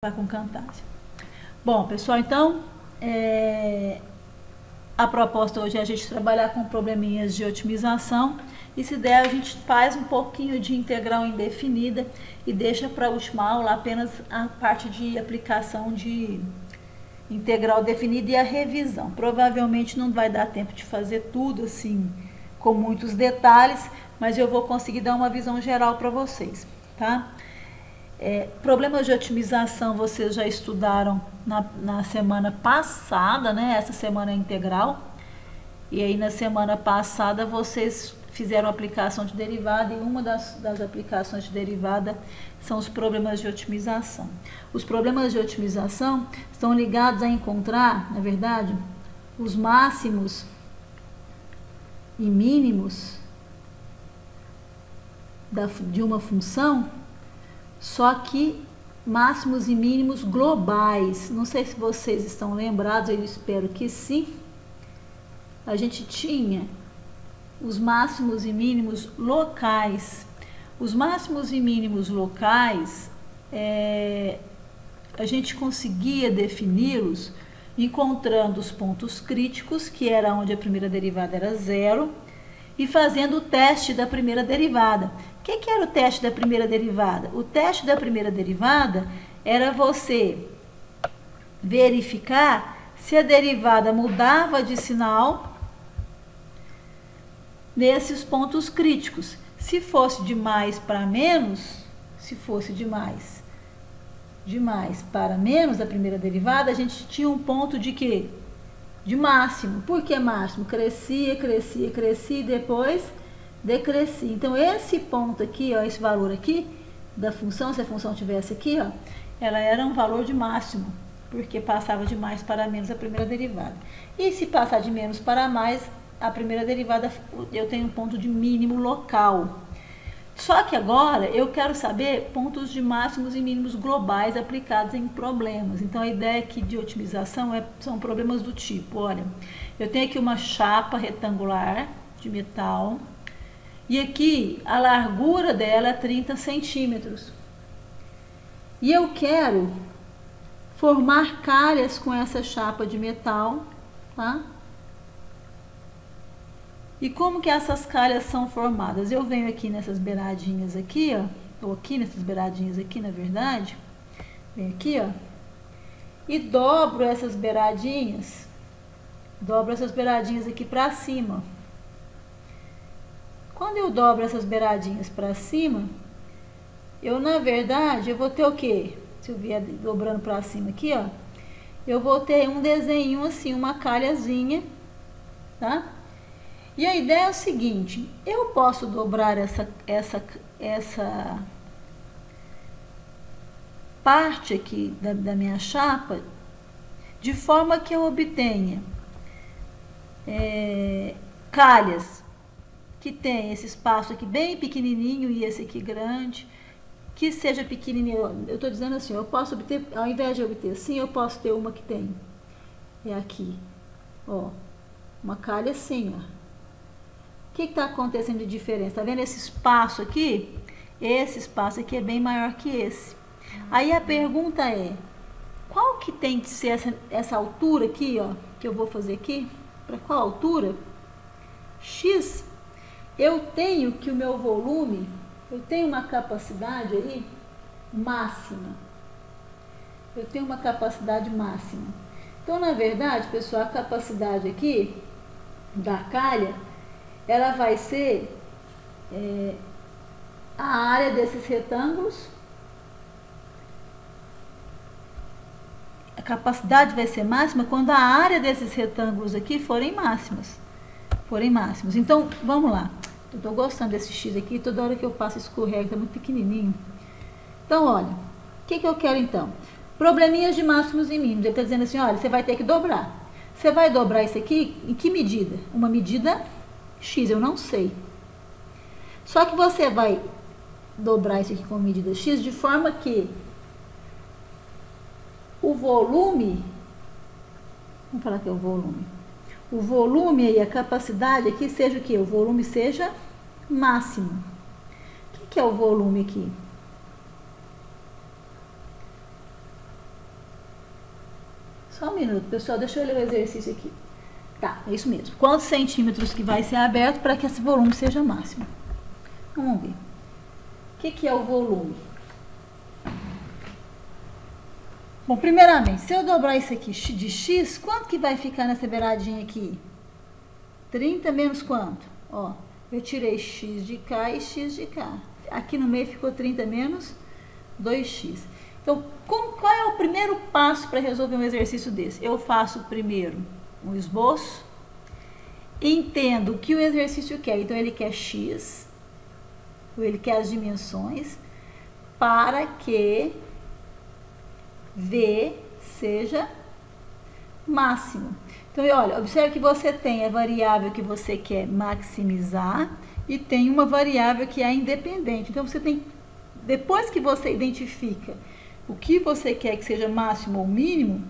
Vai com Camtasia. Bom, pessoal, então, a proposta hoje é a gente trabalhar com probleminhas de otimização e, se der, a gente faz um pouquinho de integral indefinida e deixa para a última aula apenas a parte de aplicação de integral definida e a revisão. Provavelmente não vai dar tempo de fazer tudo assim com muitos detalhes, mas eu vou conseguir dar uma visão geral para vocês, tá? Problemas de otimização vocês já estudaram na semana passada, né? Essa semana é integral. E aí na semana passada vocês fizeram aplicação de derivada e uma das aplicações de derivada são os problemas de otimização. Os problemas de otimização estão ligados a encontrar, na verdade, os máximos e mínimos de uma função, só que máximos e mínimos globais. Não sei se vocês estão lembrados, eu espero que sim. A gente tinha os máximos e mínimos locais. Os máximos e mínimos locais, a gente conseguia defini-los encontrando os pontos críticos, que era onde a primeira derivada era zero, e fazendo o teste da primeira derivada. O que era o teste da primeira derivada? O teste da primeira derivada era você verificar se a derivada mudava de sinal nesses pontos críticos. Se fosse de mais para menos, se fosse de mais para menos a primeira derivada, a gente tinha um ponto de quê? De máximo. Por que máximo? Crescia e depois decrescia. Então, esse ponto aqui, ó, esse valor aqui da função, se a função tivesse aqui, ó, ela era um valor de máximo, porque passava de mais para menos a primeira derivada. E se passar de menos para mais, a primeira derivada, eu tenho um ponto de mínimo local. Só que agora eu quero saber pontos de máximos e mínimos globais aplicados em problemas. Então, a ideia aqui de otimização são problemas do tipo, olha, eu tenho aqui uma chapa retangular de metal e aqui a largura dela é 30 centímetros. E eu quero formar calhas com essa chapa de metal, tá? E como que essas calhas são formadas? Eu venho aqui nessas beiradinhas aqui, ó, ou aqui nessas beiradinhas aqui, na verdade, venho aqui, ó, e dobro essas beiradinhas aqui para cima. Quando eu dobro essas beiradinhas para cima, eu, na verdade, eu vou ter o quê? Se eu vier dobrando para cima aqui, ó, eu vou ter um desenho assim, uma calhazinha, tá? E a ideia é o seguinte, eu posso dobrar essa parte aqui da minha chapa de forma que eu obtenha calhas que tem esse espaço aqui bem pequenininho e esse aqui grande, que seja pequenininho. Eu estou dizendo assim, eu posso obter, ao invés de obter assim, eu posso ter uma que tem, aqui, ó, uma calha assim, ó. O que está acontecendo de diferença? Está vendo esse espaço aqui? Esse espaço aqui é bem maior que esse. Aí a pergunta é, qual que tem que ser essa altura aqui, ó, que eu vou fazer aqui? Para qual altura? X. Eu tenho que o meu volume, eu tenho uma capacidade aí máxima. Eu tenho uma capacidade máxima. Então, na verdade, pessoal, a capacidade aqui da calha, ela vai ser a área desses retângulos. A capacidade vai ser máxima quando a área desses retângulos aqui forem máximos. Então, vamos lá. Eu estou gostando desse X aqui, toda hora que eu passo escorrega, está muito pequenininho. Então, olha, o que eu quero então? Probleminhas de máximos e mínimos. Ele está dizendo assim, olha, você vai ter que dobrar. Você vai dobrar isso aqui em que medida? Uma medida X, eu não sei. Só que você vai dobrar isso aqui com medida X de forma que o volume, vamos falar que é o volume e a capacidade aqui seja o quê? O volume seja máximo. O que é o volume aqui? Só um minuto, pessoal, deixa eu ler o exercício aqui. Tá, é isso mesmo. Quantos centímetros que vai ser aberto para que esse volume seja máximo? Vamos ver. O que é o volume? Bom, primeiramente, se eu dobrar isso aqui de x, quanto que vai ficar nessa beiradinha aqui? 30 menos quanto? Ó, eu tirei x de cá e x de cá. Aqui no meio ficou 30 menos 2x. Então, qual é o primeiro passo para resolver um exercício desse? Eu faço primeiro um esboço, entendo o que o exercício quer. Então, ele quer x, ou ele quer as dimensões, para que V seja máximo. Então, olha, observe que você tem a variável que você quer maximizar e tem uma variável que é independente. Então, você tem, depois que você identifica o que você quer que seja máximo ou mínimo,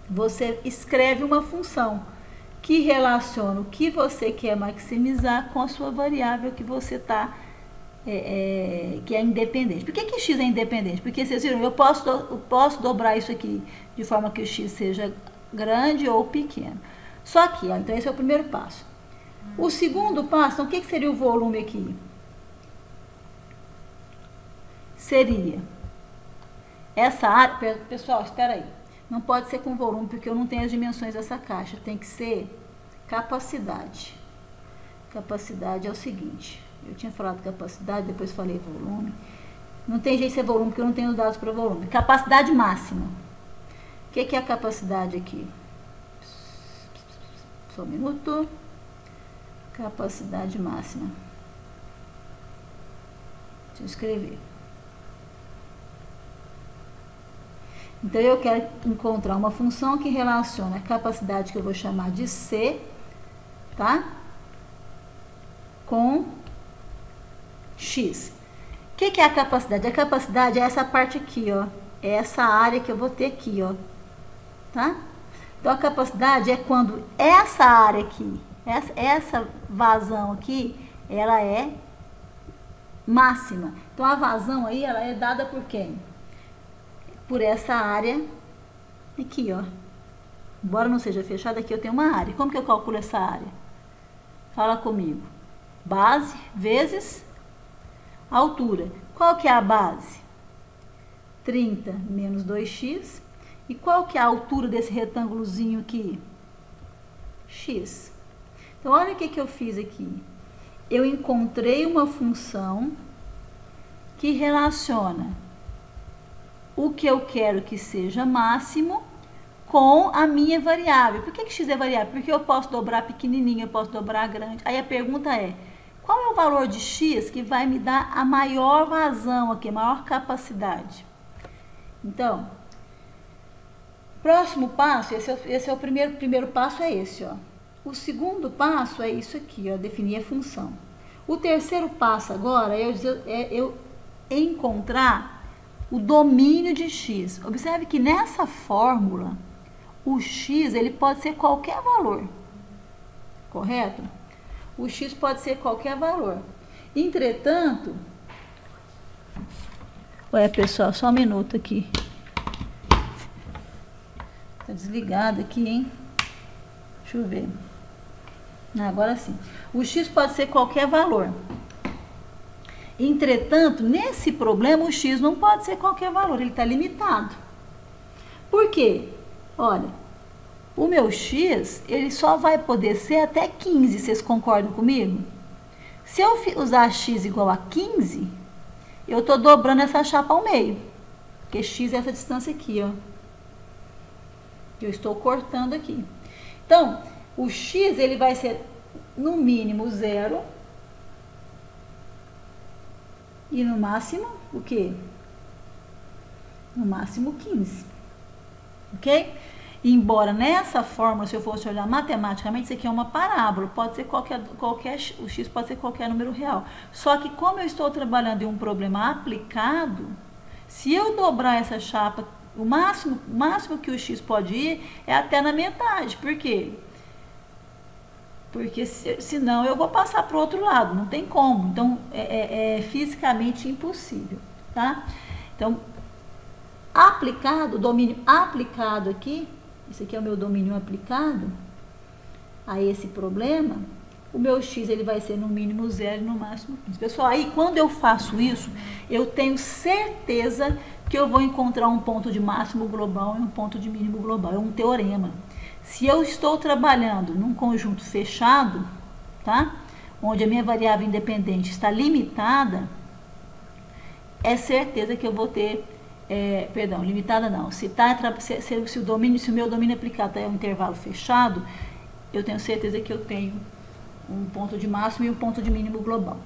você escreve uma função que relaciona o que você quer maximizar com a sua variável que você está, que é independente. Por que x é independente? Porque vocês viram, eu posso dobrar isso aqui de forma que o x seja grande ou pequeno. Só que, ó, então esse é o primeiro passo. O segundo passo, então o que seria o volume aqui? Seria essa área, pessoal, espera aí. Não pode ser com volume, porque eu não tenho as dimensões dessa caixa. Tem que ser capacidade. Capacidade é o seguinte. Eu tinha falado capacidade, depois falei volume. Não tem jeito de ser volume, porque eu não tenho os dados para volume. Capacidade máxima. O que é a capacidade aqui? Só um minuto. Capacidade máxima. Deixa eu escrever. Então, eu quero encontrar uma função que relaciona a capacidade que eu vou chamar de C, tá? Com X. O que é a capacidade? A capacidade é essa parte aqui, ó. É essa área que eu vou ter aqui, ó. Tá? Então, a capacidade é quando essa área aqui, essa vazão aqui, ela é máxima. Então, a vazão aí, ela é dada por quem? Por essa área aqui, ó. Embora não seja fechada, aqui eu tenho uma área. Como que eu calculo essa área? Fala comigo. Base vezes altura. Qual que é a base? 30 menos 2x. E qual que é a altura desse retângulozinho aqui? X. Então, olha o que eu fiz aqui. Eu encontrei uma função que relaciona o que eu quero que seja máximo com a minha variável. Por que x é variável? Porque eu posso dobrar pequenininho, eu posso dobrar grande. Aí a pergunta é, qual é o valor de x que vai me dar a maior vazão aqui, a maior capacidade? Então, próximo passo, esse é o primeiro passo, é esse, ó. O segundo passo é isso aqui, ó, definir a função. O terceiro passo agora é eu encontrar o domínio de x. Observe que nessa fórmula, o x ele pode ser qualquer valor, correto? O x pode ser qualquer valor. Entretanto, pessoal, só um minuto aqui. Tá desligado aqui, hein? Deixa eu ver. Agora sim. O x pode ser qualquer valor. Entretanto, nesse problema, o x não pode ser qualquer valor, ele está limitado. Por quê? Olha, o meu x, ele só vai poder ser até 15, vocês concordam comigo? Se eu usar x igual a 15, eu estou dobrando essa chapa ao meio, porque x é essa distância aqui, ó. Eu estou cortando aqui. Então, o x, ele vai ser, no mínimo, 0. E no máximo, o quê? No máximo 15. Ok? Embora nessa fórmula, se eu fosse olhar matematicamente, isso aqui é uma parábola. Pode ser o x pode ser qualquer número real. Só que como eu estou trabalhando em um problema aplicado, se eu dobrar essa chapa, o máximo que o x pode ir é até na metade. Por quê? Porque senão eu vou passar para o outro lado, não tem como. Então, é fisicamente impossível, tá? Então, aplicado, domínio aplicado aqui, isso aqui é o meu domínio aplicado a esse problema, o meu x ele vai ser no mínimo 0 e no máximo 15. Pessoal, aí quando eu faço isso, eu tenho certeza que eu vou encontrar um ponto de máximo global e um ponto de mínimo global. É um teorema. Se eu estou trabalhando num conjunto fechado, tá? Onde a minha variável independente está limitada, é certeza que eu vou ter, limitada não. Se o meu domínio aplicado é um intervalo fechado, eu tenho certeza que eu tenho um ponto de máximo e um ponto de mínimo global.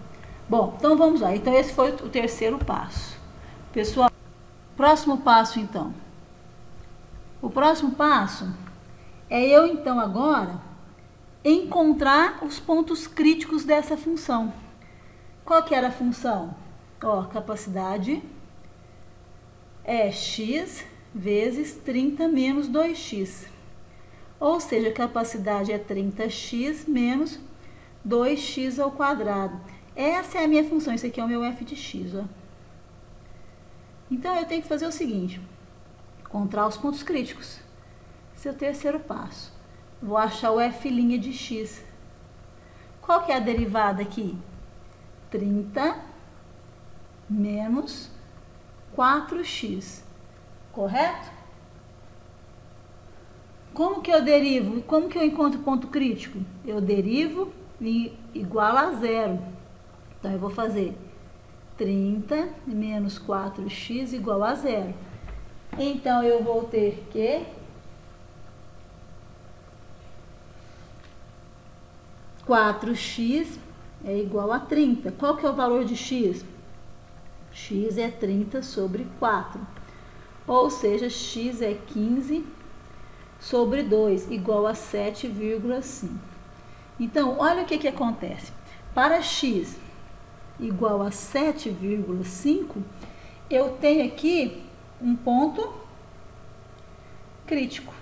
Bom, então vamos lá. Então esse foi o terceiro passo. Pessoal, próximo passo então. O próximo passo é eu então agora encontrar os pontos críticos dessa função. Qual que era a função? Ó, capacidade é x vezes 30 menos 2x. Ou seja, a capacidade é 30x menos 2x ao quadrado. Essa é a minha função, isso aqui é o meu f de x, ó. Então, eu tenho que fazer o seguinte, encontrar os pontos críticos. Esse é o terceiro passo. Vou achar o f' de x. Qual que é a derivada aqui? 30 menos 4x, correto? Como que eu derivo? Como que eu encontro o ponto crítico? Eu derivo igual a zero. Então, eu vou fazer 30 menos 4x igual a zero. Então, eu vou ter que 4x é igual a 30. Qual que é o valor de x? X é 30 sobre 4. Ou seja, x é 15 sobre 2, igual a 7,5. Então, olha o que acontece. Para x igual a 7,5, eu tenho aqui um ponto crítico.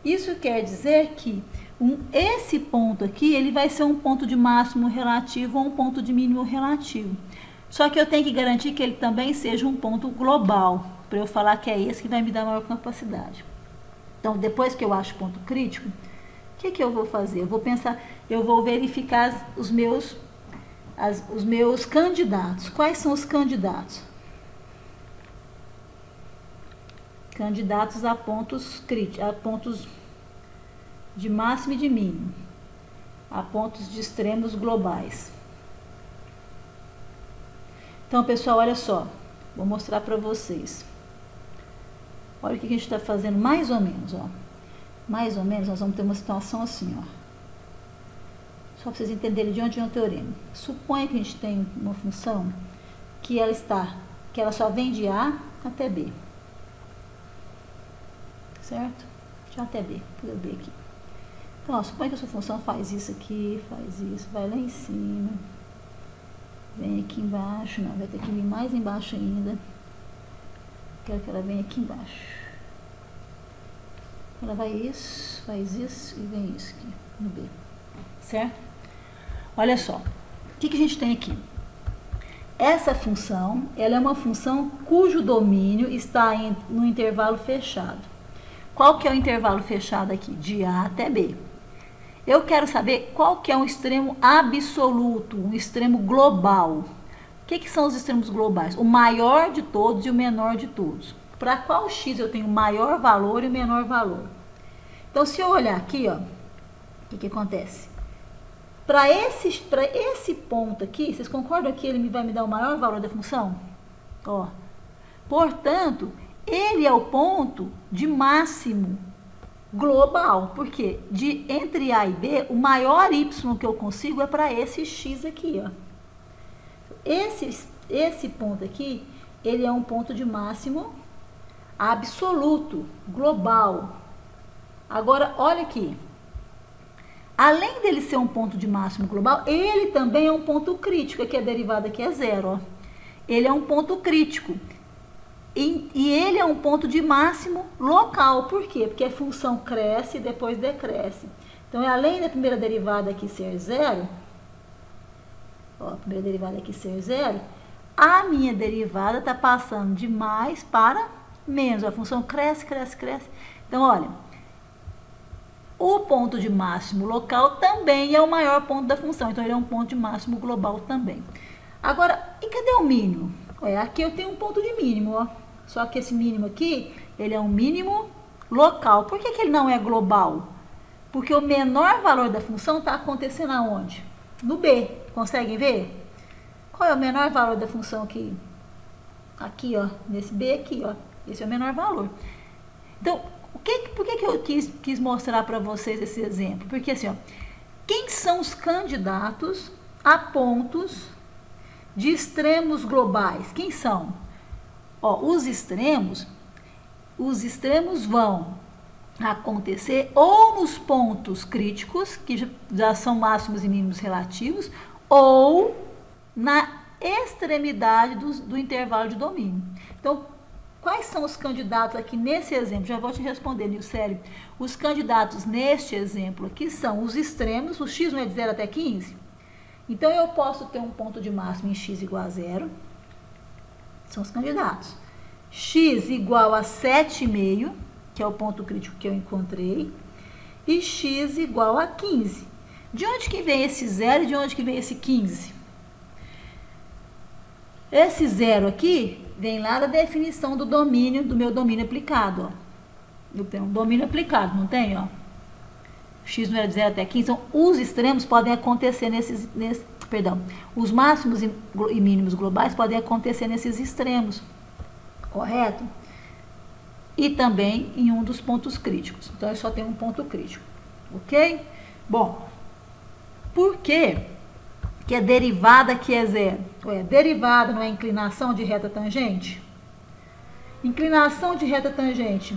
Isso quer dizer que esse ponto aqui, ele vai ser um ponto de máximo relativo ou um ponto de mínimo relativo. Só que eu tenho que garantir que ele também seja um ponto global, para eu falar que é esse que vai me dar maior capacidade. Então, depois que eu acho o ponto crítico, o que eu vou fazer? Eu vou pensar, eu vou verificar os meus candidatos. Quais são os candidatos? Candidatos a pontos críticos, a pontos de máximo e de mínimo, a pontos de extremos globais. Então, pessoal, olha só, vou mostrar para vocês. Olha o que a gente está fazendo, mais ou menos, ó. Mais ou menos, nós vamos ter uma situação assim, ó. Só para vocês entenderem de onde vem o teorema. Suponha que a gente tem uma função que ela só vem de A até B. Certo? De A até B. Vou B aqui. Então, ó, suponha que a sua função faz isso aqui, faz isso, vai lá em cima, vem aqui embaixo, não, vai ter que vir mais embaixo ainda. Quero que ela venha aqui embaixo. Ela vai isso, faz isso e vem isso aqui, no B. Certo? Olha só, o que a gente tem aqui? Essa função, ela é uma função cujo domínio está no intervalo fechado. Qual que é o intervalo fechado aqui? De A até B. Eu quero saber qual que é um extremo absoluto, um extremo global. O que são os extremos globais? O maior de todos e o menor de todos. Para qual x eu tenho o maior valor e o menor valor? Então, se eu olhar aqui, ó, o que acontece? Para esse ponto aqui, vocês concordam que ele vai me dar o maior valor da função? Ó, portanto, ele é o ponto de máximo global. Por quê? Entre A e B, o maior y que eu consigo é para esse x aqui, ó. Esse ponto aqui, ele é um ponto de máximo absoluto, global. Agora, olha aqui. Além dele ser um ponto de máximo global, ele também é um ponto crítico. Aqui a derivada aqui é zero, ó. Ele é um ponto crítico. E ele é um ponto de máximo local. Por quê? Porque a função cresce e depois decresce. Então, além da primeira derivada aqui ser zero, ó, a primeira derivada aqui ser zero, a minha derivada está passando de mais para menos. A função cresce, cresce, cresce. Então, olha, o ponto de máximo local também é o maior ponto da função, então ele é um ponto de máximo global também. Agora, e cadê o mínimo? Aqui eu tenho um ponto de mínimo, ó. Só que esse mínimo aqui, ele é um mínimo local. Por que ele não é global? Porque o menor valor da função está acontecendo aonde? No B. Conseguem ver? Qual é o menor valor da função aqui? Aqui, ó. Nesse B aqui, ó. Esse é o menor valor. Então, por que eu quis mostrar para vocês esse exemplo? Porque assim, ó, quem são os candidatos a pontos de extremos globais? Quem são? Ó, os extremos vão acontecer ou nos pontos críticos, que já são máximos e mínimos relativos, ou na extremidade do intervalo de domínio. Então, quais são os candidatos aqui nesse exemplo? Já vou te responder, Nilcélio. Os candidatos neste exemplo aqui são os extremos, o x não é de 0 até 15. Então, eu posso ter um ponto de máximo em x igual a 0. São os candidatos. X igual a 7,5, que é o ponto crítico que eu encontrei. E x igual a 15. De onde que vem esse 0 e de onde que vem esse 15? Esse 0 aqui vem lá da definição do domínio, do meu domínio aplicado, ó. Eu tenho um domínio aplicado, não tem, ó? X não era de 0 até 15, então os extremos podem acontecer os máximos e mínimos globais podem acontecer nesses extremos, correto? E também em um dos pontos críticos. Então, eu só tenho um ponto crítico, ok? Bom, por que a derivada aqui é 0? Derivada não é inclinação de reta tangente? Inclinação de reta tangente.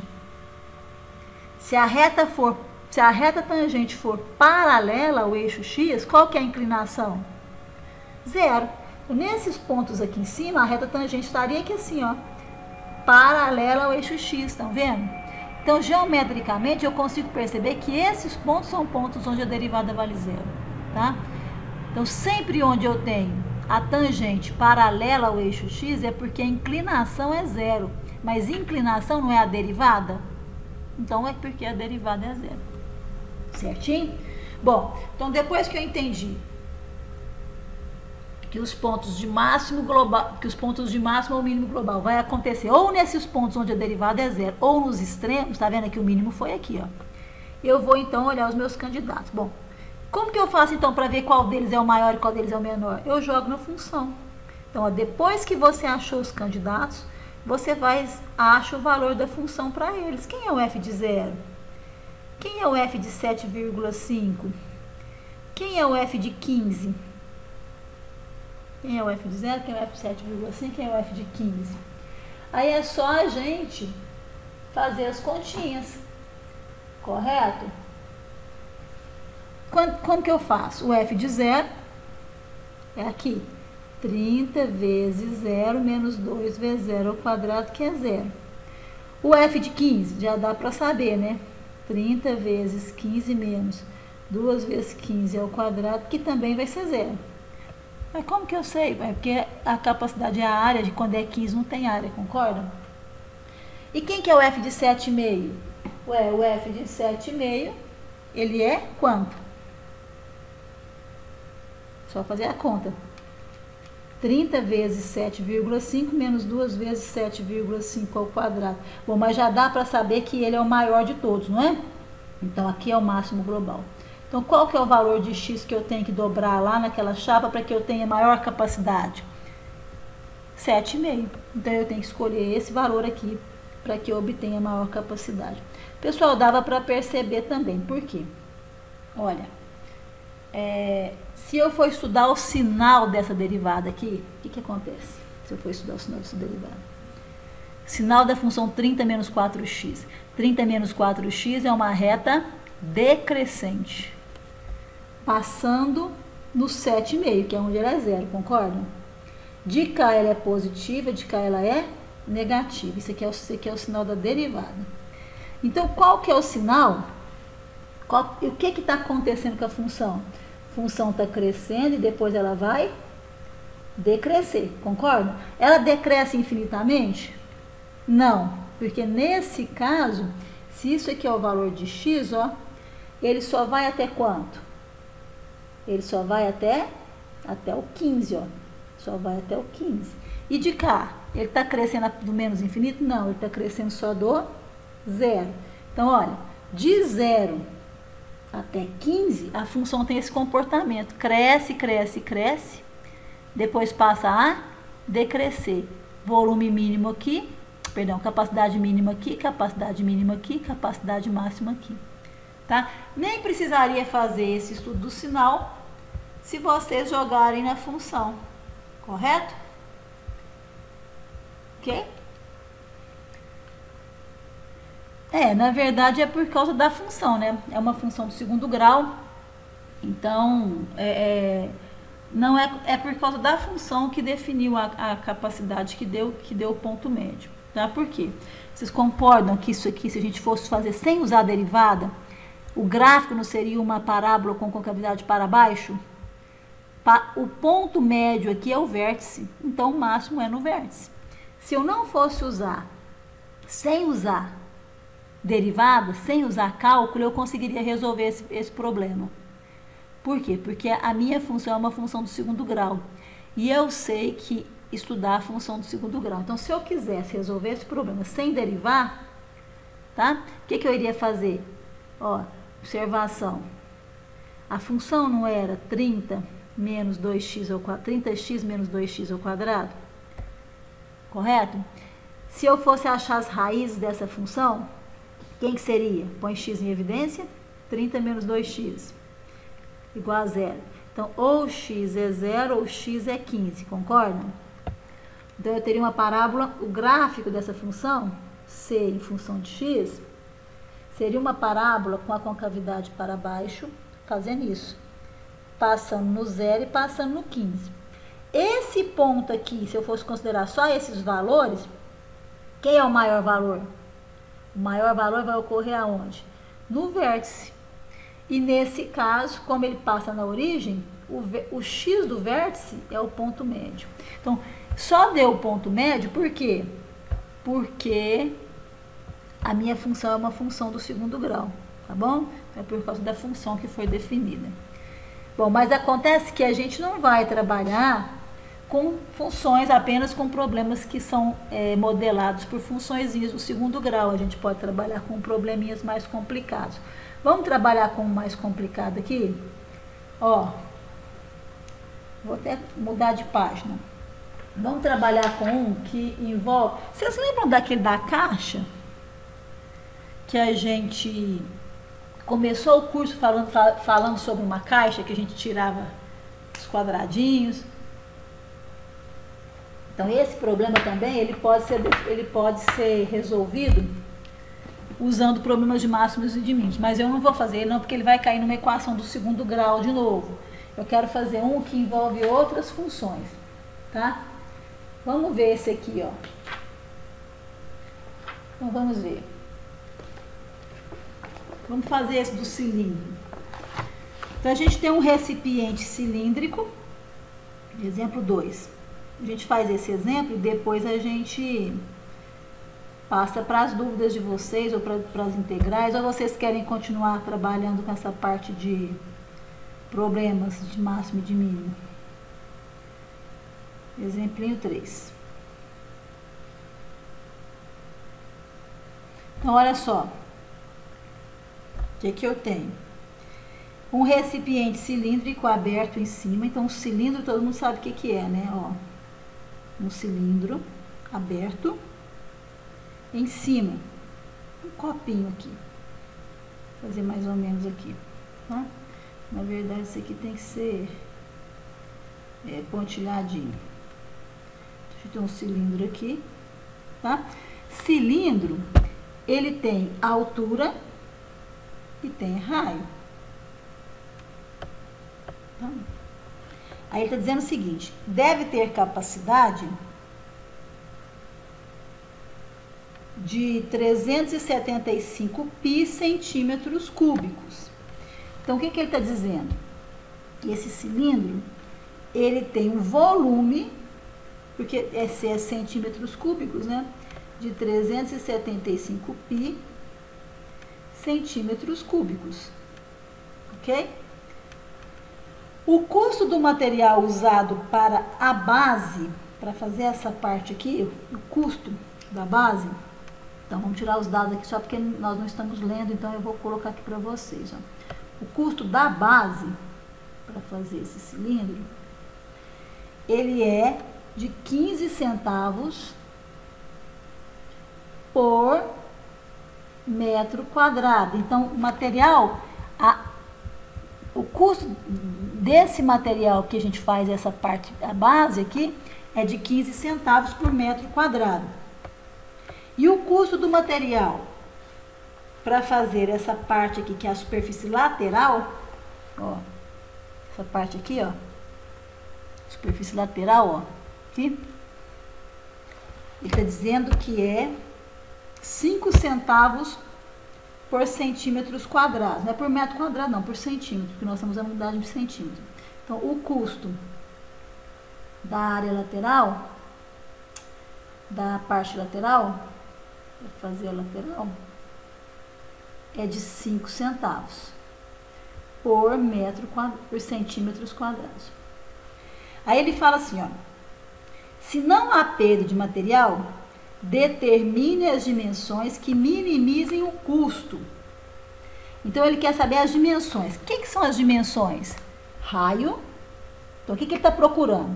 Se a reta tangente for paralela ao eixo x, qual que é a inclinação? 0. Nesses pontos aqui em cima, a reta tangente estaria aqui assim, ó, paralela ao eixo x, estão vendo? Então, geometricamente, eu consigo perceber que esses pontos são pontos onde a derivada vale 0, tá? Então, sempre onde eu tenho a tangente paralela ao eixo x, é porque a inclinação é 0. Mas inclinação não é a derivada? Então, é porque a derivada é 0. Certinho? Bom, então depois que eu entendi que os pontos de máximo global, que os pontos de máximo ou mínimo global vai acontecer ou nesses pontos onde a derivada é 0, ou nos extremos, tá vendo que o mínimo foi aqui, ó. Eu vou então olhar os meus candidatos. Bom, como que eu faço então para ver qual deles é o maior e qual deles é o menor? Eu jogo na função. Então, ó, depois que você achou os candidatos, você acha o valor da função para eles. Quem é o f de 0? Quem é o f de 7,5? Quem é o f de 15? Quem é o f de 0? Quem é o f de 7,5? Quem é o f de 15? Aí é só a gente fazer as continhas, correto? Como que eu faço? O f de 0 é aqui. 30 vezes 0 menos 2 vezes 0 ao quadrado, que é 0. O f de 15, já dá para saber, né? 30 vezes 15 menos 2 vezes 15 ao quadrado, que também vai ser 0. Mas como que eu sei? É porque a capacidade é a área, de quando é 15 não tem área, concorda? E quem que é o f de 7,5? O f de 7,5, ele é quanto? Só fazer a conta. 30 vezes 7,5 menos 2 vezes 7,5 ao quadrado. Bom, mas já dá para saber que ele é o maior de todos, não é? Então, aqui é o máximo global. Então, qual que é o valor de x que eu tenho que dobrar lá naquela chapa para que eu tenha maior capacidade? 7,5. Então, eu tenho que escolher esse valor aqui para que eu obtenha maior capacidade. Pessoal, dava para perceber também. Por quê? Olha, se eu for estudar o sinal dessa derivada aqui, o que acontece? Se eu for estudar o sinal dessa derivada. Sinal da função 30 menos 4x. 30 menos 4x é uma reta decrescente, passando no 7,5, que é onde ela é 0, concordam? De cá ela é positiva, de cá ela é negativa. Isso aqui é o sinal da derivada. Então, qual que é o sinal? O que está acontecendo com a função? A função está crescendo e depois ela vai decrescer, concorda? Ela decresce infinitamente? Não, porque nesse caso, se isso aqui é o valor de x, ó, ele só vai até quanto? Ele só vai até o 15, ó. Só vai até o 15. E de cá, ele está crescendo do menos infinito? Não, ele está crescendo só do zero. Então, olha, de 0 até 15, a função tem esse comportamento. Cresce, cresce, cresce. Depois passa a decrescer. Volume mínimo aqui, perdão, capacidade mínima aqui, capacidade mínima aqui, capacidade máxima aqui. Tá? Nem precisaria fazer esse estudo do sinal se vocês jogarem na função, correto? Ok? Na verdade é por causa da função, né? É uma função do segundo grau, então não é por causa da função que definiu a capacidade que deu o ponto médio, tá? Por quê? Vocês concordam que isso aqui, se a gente fosse fazer sem usar a derivada, o gráfico não seria uma parábola com concavidade para baixo? O ponto médio aqui é o vértice, então o máximo é no vértice. Se eu não fosse usar, sem usar derivada, sem usar cálculo, eu conseguiria resolver esse problema. Por quê? Porque a minha função é uma função do segundo grau. E eu sei que estudar a função do segundo grau. Então, se eu quisesse resolver esse problema sem derivar, tá? O que eu iria fazer? Ó, observação. A função não era 30 menos 2x ao quadrado, 30x menos 2x ao quadrado? Correto? Se eu fosse achar as raízes dessa função, quem que seria? Põe x em evidência, 30 menos 2x igual a 0. Então, ou x é 0 ou x é 15, concordam? Então, eu teria uma parábola, o gráfico dessa função, c em função de x, seria uma parábola com a concavidade para baixo, fazendo isso, passando no 0 e passando no 15. Esse ponto aqui, se eu fosse considerar só esses valores, quem é o maior valor? O maior valor vai ocorrer aonde? No vértice. E nesse caso, como ele passa na origem, o x do vértice é o ponto médio. Então, só deu o ponto médio, por quê? Porque a minha função é uma função do segundo grau, tá bom? É por causa da função que foi definida. Bom, mas acontece que a gente não vai trabalhar com funções apenas com problemas que são modelados por funçõezinhas do segundo grau. A gente pode trabalhar com probleminhas mais complicados. Vamos trabalhar com o mais complicado aqui? Ó, vou até mudar de página. Vamos trabalhar com um que envolve... Vocês lembram daquele da caixa? Que a gente começou o curso falando sobre uma caixa que a gente tirava os quadradinhos. Então, esse problema também, ele pode ser resolvido usando problemas de máximos e de mínimos. Mas eu não vou fazer ele não, porque ele vai cair numa equação do segundo grau de novo. Eu quero fazer um que envolve outras funções, tá? Vamos ver esse aqui, ó. Então, vamos ver. Vamos fazer esse do cilindro. Então, a gente tem um recipiente cilíndrico, exemplo 2. A gente faz esse exemplo e depois a gente passa para as dúvidas de vocês ou para as integrais, ou vocês querem continuar trabalhando com essa parte de problemas de máximo e de mínimo. Exemplinho 3. Então, olha só. O que que eu tenho? Um recipiente cilíndrico aberto em cima. Então, o cilindro, todo mundo sabe o que que é, né? Ó, um cilindro aberto em cima. Um copinho aqui. Vou fazer mais ou menos aqui, tá? Na verdade, isso aqui tem que ser pontilhadinho. Deixa eu ter um cilindro aqui, tá? Cilindro, ele tem altura e tem raio. Tá? Aí ele está dizendo o seguinte: deve ter capacidade de 375 pi centímetros cúbicos. Então, o que que ele está dizendo? Esse cilindro, ele tem um volume, porque é centímetros cúbicos, né? De 375 pi centímetros cúbicos. ok? O custo do material usado para a base, para fazer essa parte aqui, o custo da base, então vamos tirar os dados aqui só porque nós não estamos lendo, então eu vou colocar aqui para vocês, ó. O custo da base para fazer esse cilindro, ele é de 15 centavos por metro quadrado. Então, o material, o custo desse material que a gente faz essa parte, a base aqui, é de 15 centavos por metro quadrado. E o custo do material para fazer essa parte aqui, que é a superfície lateral, ó, essa parte aqui, ó, superfície lateral, ó, aqui, ele está dizendo que é 5 centavos por centímetros quadrados. Não é por metro quadrado, não, por centímetro, porque nós temos a unidade de centímetro. Então, o custo da área lateral, da parte lateral, para fazer a lateral, é de 5 centavos por metro quadrado, por centímetros quadrados. Aí ele fala assim, ó, se não há perda de material, determine as dimensões que minimizem o custo. Então, ele quer saber as dimensões. O que são as dimensões? Raio. Então, o que ele está procurando?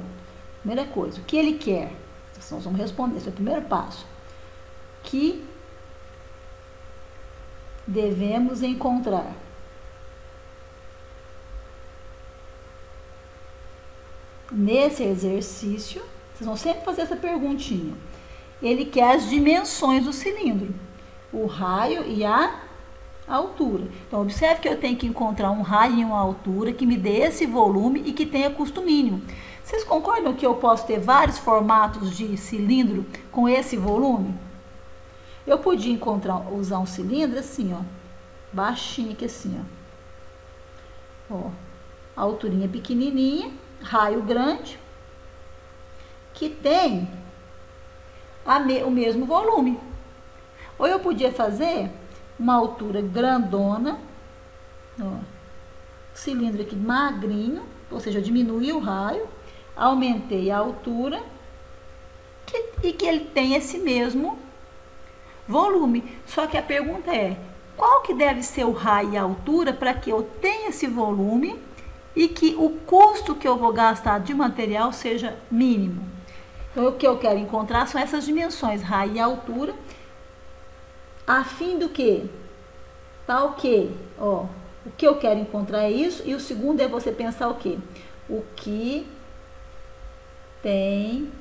Primeira coisa, o que ele quer? Então, nós vamos responder, esse é o primeiro passo. Que devemos encontrar? Nesse exercício, vocês vão sempre fazer essa perguntinha. Ele quer as dimensões do cilindro, o raio e a altura. Então, observe que eu tenho que encontrar um raio e uma altura que me dê esse volume e que tenha custo mínimo. Vocês concordam que eu posso ter vários formatos de cilindro com esse volume? Eu podia usar um cilindro assim, ó, baixinho aqui assim, ó, a alturinha pequenininha, raio grande, que tem o mesmo volume. Ou eu podia fazer uma altura grandona, ó, cilindro aqui magrinho, ou seja, eu diminuí o raio, aumentei a altura e que ele tem esse mesmo volume. Só que a pergunta é, qual que deve ser o raio e a altura para que eu tenha esse volume e que o custo que eu vou gastar de material seja mínimo? Então, o que eu quero encontrar são essas dimensões, raio e altura, a fim do que? Tal que, ó, o que eu quero encontrar é isso, e o segundo é você pensar o quê? O que tem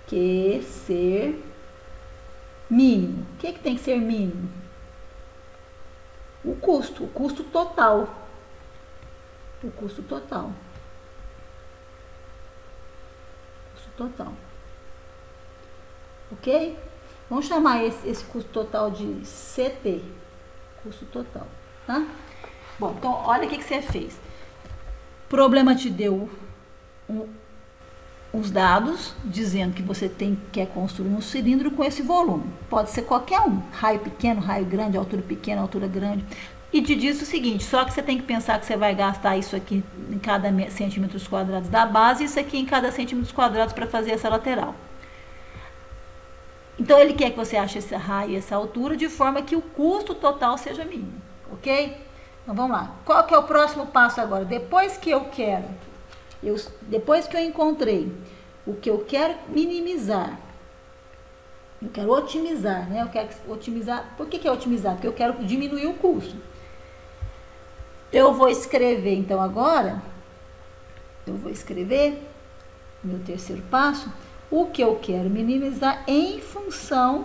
que ser mínimo. O que tem que ser mínimo? O custo total. O custo total. Total. Ok? Vamos chamar esse custo total de CT. Custo total. Tá? Bom, então olha o que você fez. O problema te deu os dados dizendo que você quer construir um cilindro com esse volume. Pode ser qualquer um. Raio pequeno, raio grande, altura pequena, altura grande. E te diz o seguinte, só que você tem que pensar que você vai gastar isso aqui em cada centímetros quadrados da base e isso aqui em cada centímetros quadrados para fazer essa lateral. Então, ele quer que você ache esse raio e essa altura de forma que o custo total seja mínimo, ok? Então, vamos lá. Qual que é o próximo passo agora? Depois que eu encontrei o que eu quero minimizar, eu quero otimizar, né? Eu quero otimizar. Por que é otimizar? Porque eu quero diminuir o custo. Eu vou escrever, então, agora, meu terceiro passo, o que eu quero minimizar em função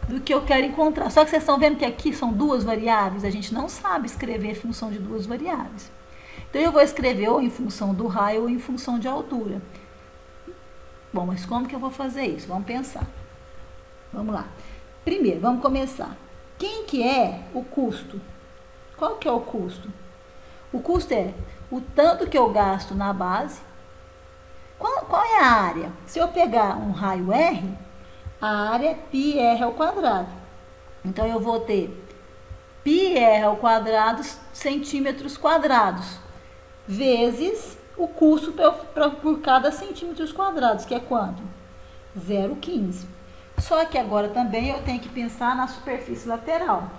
do que eu quero encontrar. Só que vocês estão vendo que aqui são duas variáveis, a gente não sabe escrever função de duas variáveis. Então, eu vou escrever ou em função do raio ou em função de altura. Bom, mas como que eu vou fazer isso? Vamos pensar. Vamos lá. Primeiro, vamos começar. Quem que é o custo? Qual que é o custo? O custo é o tanto que eu gasto na base. Qual é a área? Se eu pegar um raio R, a área é πr ao quadrado. Então, eu vou ter πr ao quadrado centímetros quadrados, vezes o custo por cada centímetros quadrados, que é quanto? 0,15. Só que agora também eu tenho que pensar na superfície lateral.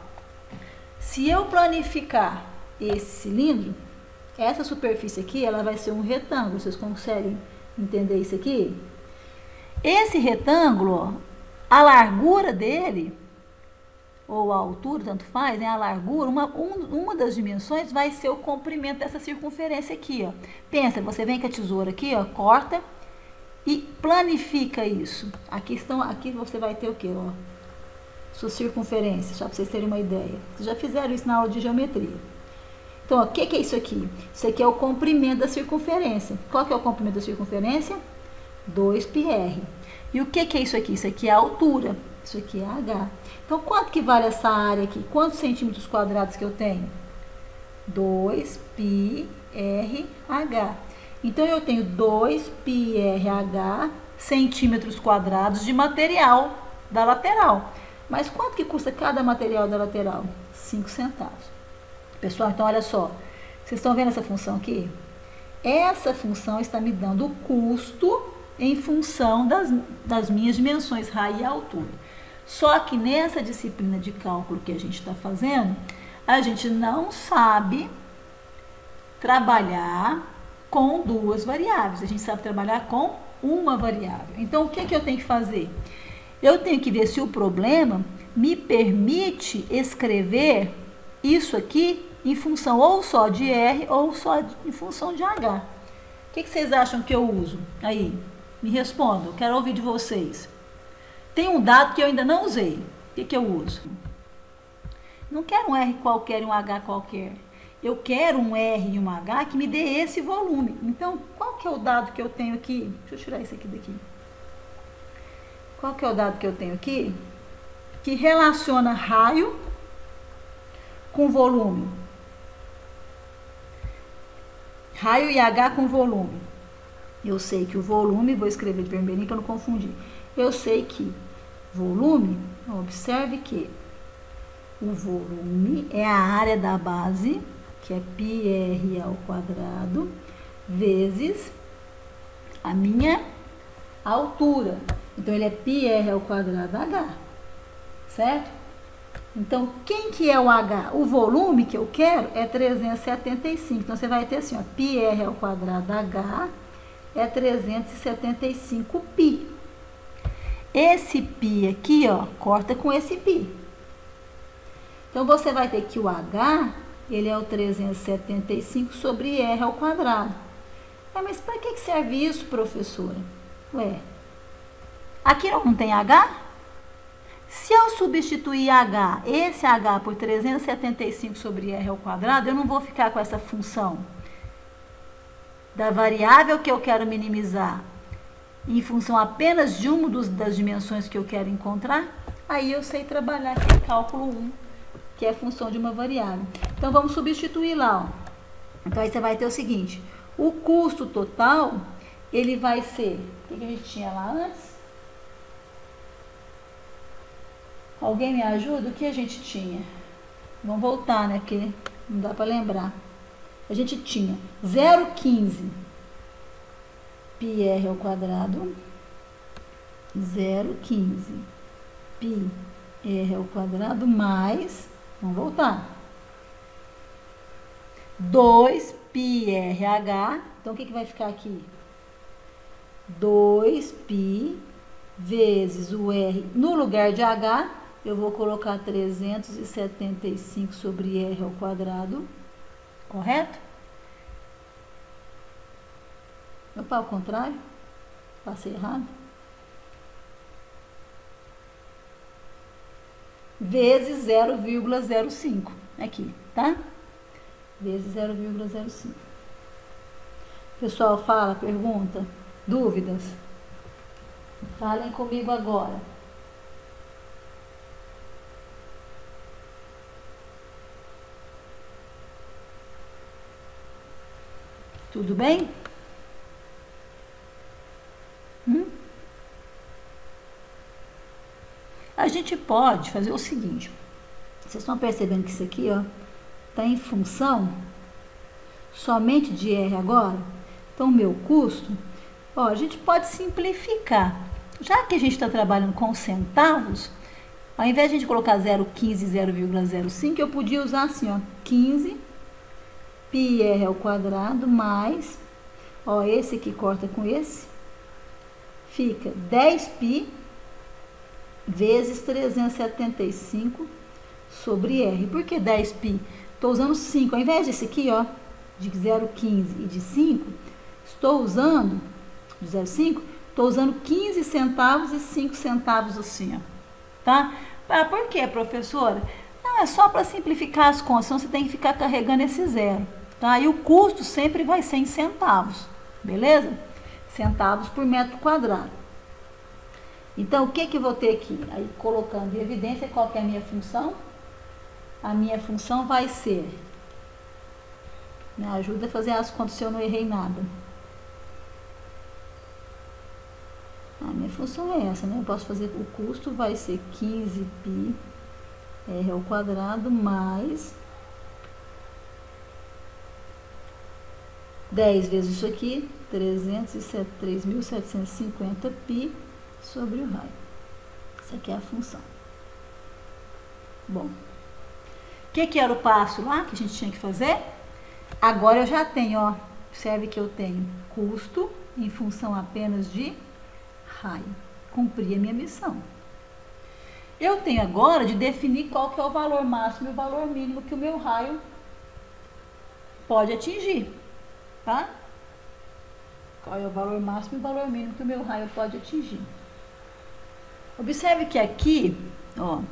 Se eu planificar esse cilindro, essa superfície aqui, ela vai ser um retângulo. Vocês conseguem entender isso aqui? Esse retângulo, ó, a largura dele, ou a altura, tanto faz, né? A largura, uma das dimensões vai ser o comprimento dessa circunferência aqui, ó. Pensa, você vem com a tesoura aqui, ó, corta e planifica isso. Aqui você vai ter o quê, ó? Sua circunferência, só para vocês terem uma ideia. Vocês já fizeram isso na aula de geometria. Então, ó, o que é isso aqui? Isso aqui é o comprimento da circunferência. Qual que é o comprimento da circunferência? 2πr. E o que é isso aqui? Isso aqui é a altura. Isso aqui é h. Então, quanto que vale essa área aqui? Quantos centímetros quadrados que eu tenho? 2πrh. Então, eu tenho 2πrh centímetros quadrados de material da lateral. Mas quanto que custa cada material da lateral? 5 centavos. Pessoal, então olha só. Vocês estão vendo essa função aqui? Essa função está me dando o custo em função das minhas dimensões, raio e altura. Só que nessa disciplina de cálculo que a gente está fazendo, a gente não sabe trabalhar com duas variáveis. A gente sabe trabalhar com uma variável. Então, o que eu tenho que fazer? Eu tenho que ver se o problema me permite escrever isso aqui em função ou só de R ou só em função de H. O que vocês acham que eu uso? Aí, me respondam, quero ouvir de vocês. Tem um dado que eu ainda não usei. O que eu uso? Não quero um R qualquer e um H qualquer. Eu quero um R e um H que me dê esse volume. Então, qual que é o dado que eu tenho aqui? Deixa eu tirar isso aqui daqui. Qual que é o dado que eu tenho aqui? Que relaciona raio com volume. Raio e H com volume. Eu sei que o volume, vou escrever de vermelhinho para não confundir. Eu sei que volume, observe que o volume é a área da base, que é πr ao quadrado, vezes a minha altura. Então, ele é πr ao quadrado h, certo? Então, quem que é o h? O volume que eu quero é 375. Então, você vai ter assim, ó, πr ao quadrado h é 375π. Esse π aqui, ó, corta com esse π. Então, você vai ter que o h, ele é o 375 sobre r ao quadrado. Mas para que serve isso, professora? Ué, aqui não tem h? Se eu substituir h, esse h por 375 sobre r ao quadrado, eu não vou ficar com essa função da variável que eu quero minimizar em função apenas de uma das dimensões que eu quero encontrar. Aí eu sei trabalhar aqui o cálculo 1, que é a função de uma variável. Então, vamos substituir lá, ó. Então, aí você vai ter o seguinte, o custo total, ele vai ser, o que a gente tinha lá antes? Alguém me ajuda? O que a gente tinha? Vamos voltar, né? Porque não dá para lembrar. A gente tinha 0,15 πr ao quadrado, 0,15 πr ao quadrado mais, vamos voltar, 2πrh, então o que vai ficar aqui? 2π vezes o r, no lugar de h, eu vou colocar 375 sobre r ao quadrado, correto? Opa, ao contrário, passei errado. Vezes 0,05, aqui, tá? Vezes 0,05. Pessoal, fala, pergunta, dúvidas? Falem comigo agora. Tudo bem? A gente pode fazer o seguinte. Vocês estão percebendo que isso aqui, ó, está em função somente de R agora? Então, o meu custo, ó, a gente pode simplificar. Já que a gente está trabalhando com centavos, ao invés de a gente colocar 0,15 e 0,05, eu podia usar assim, ó, 15 πr ao quadrado mais, ó, esse aqui corta com esse, fica 10π vezes 375 sobre R. Por que 10π? Estou usando 5. Ao invés desse aqui, ó, de 0,15 e de 5, estou usando, de 0,5, estou usando 15 centavos e 5 centavos assim, ó. Tá? Ah, por quê, professora? Não, é só para simplificar as contas, senão você tem que ficar carregando esse zero. Tá? E o custo sempre vai ser em centavos, beleza? Centavos por metro quadrado. Então, o que que eu vou ter aqui? Aí, colocando em evidência, qual que é a minha função? A minha função vai ser... Me ajuda a fazer as contas se eu não errei nada. A minha função é essa, né? Eu posso fazer, o custo vai ser 15π R ao quadrado mais 10 vezes isso aqui, 3.750π sobre o raio. Essa aqui é a função. Bom, o que era o passo lá que a gente tinha que fazer? Agora eu já tenho, ó, observe que eu tenho custo em função apenas de raio. Cumpri a minha missão. Eu tenho agora de definir qual que é o valor máximo e o valor mínimo que o meu raio pode atingir, tá? Qual é o valor máximo e o valor mínimo que o meu raio pode atingir. Observe que aqui, ó,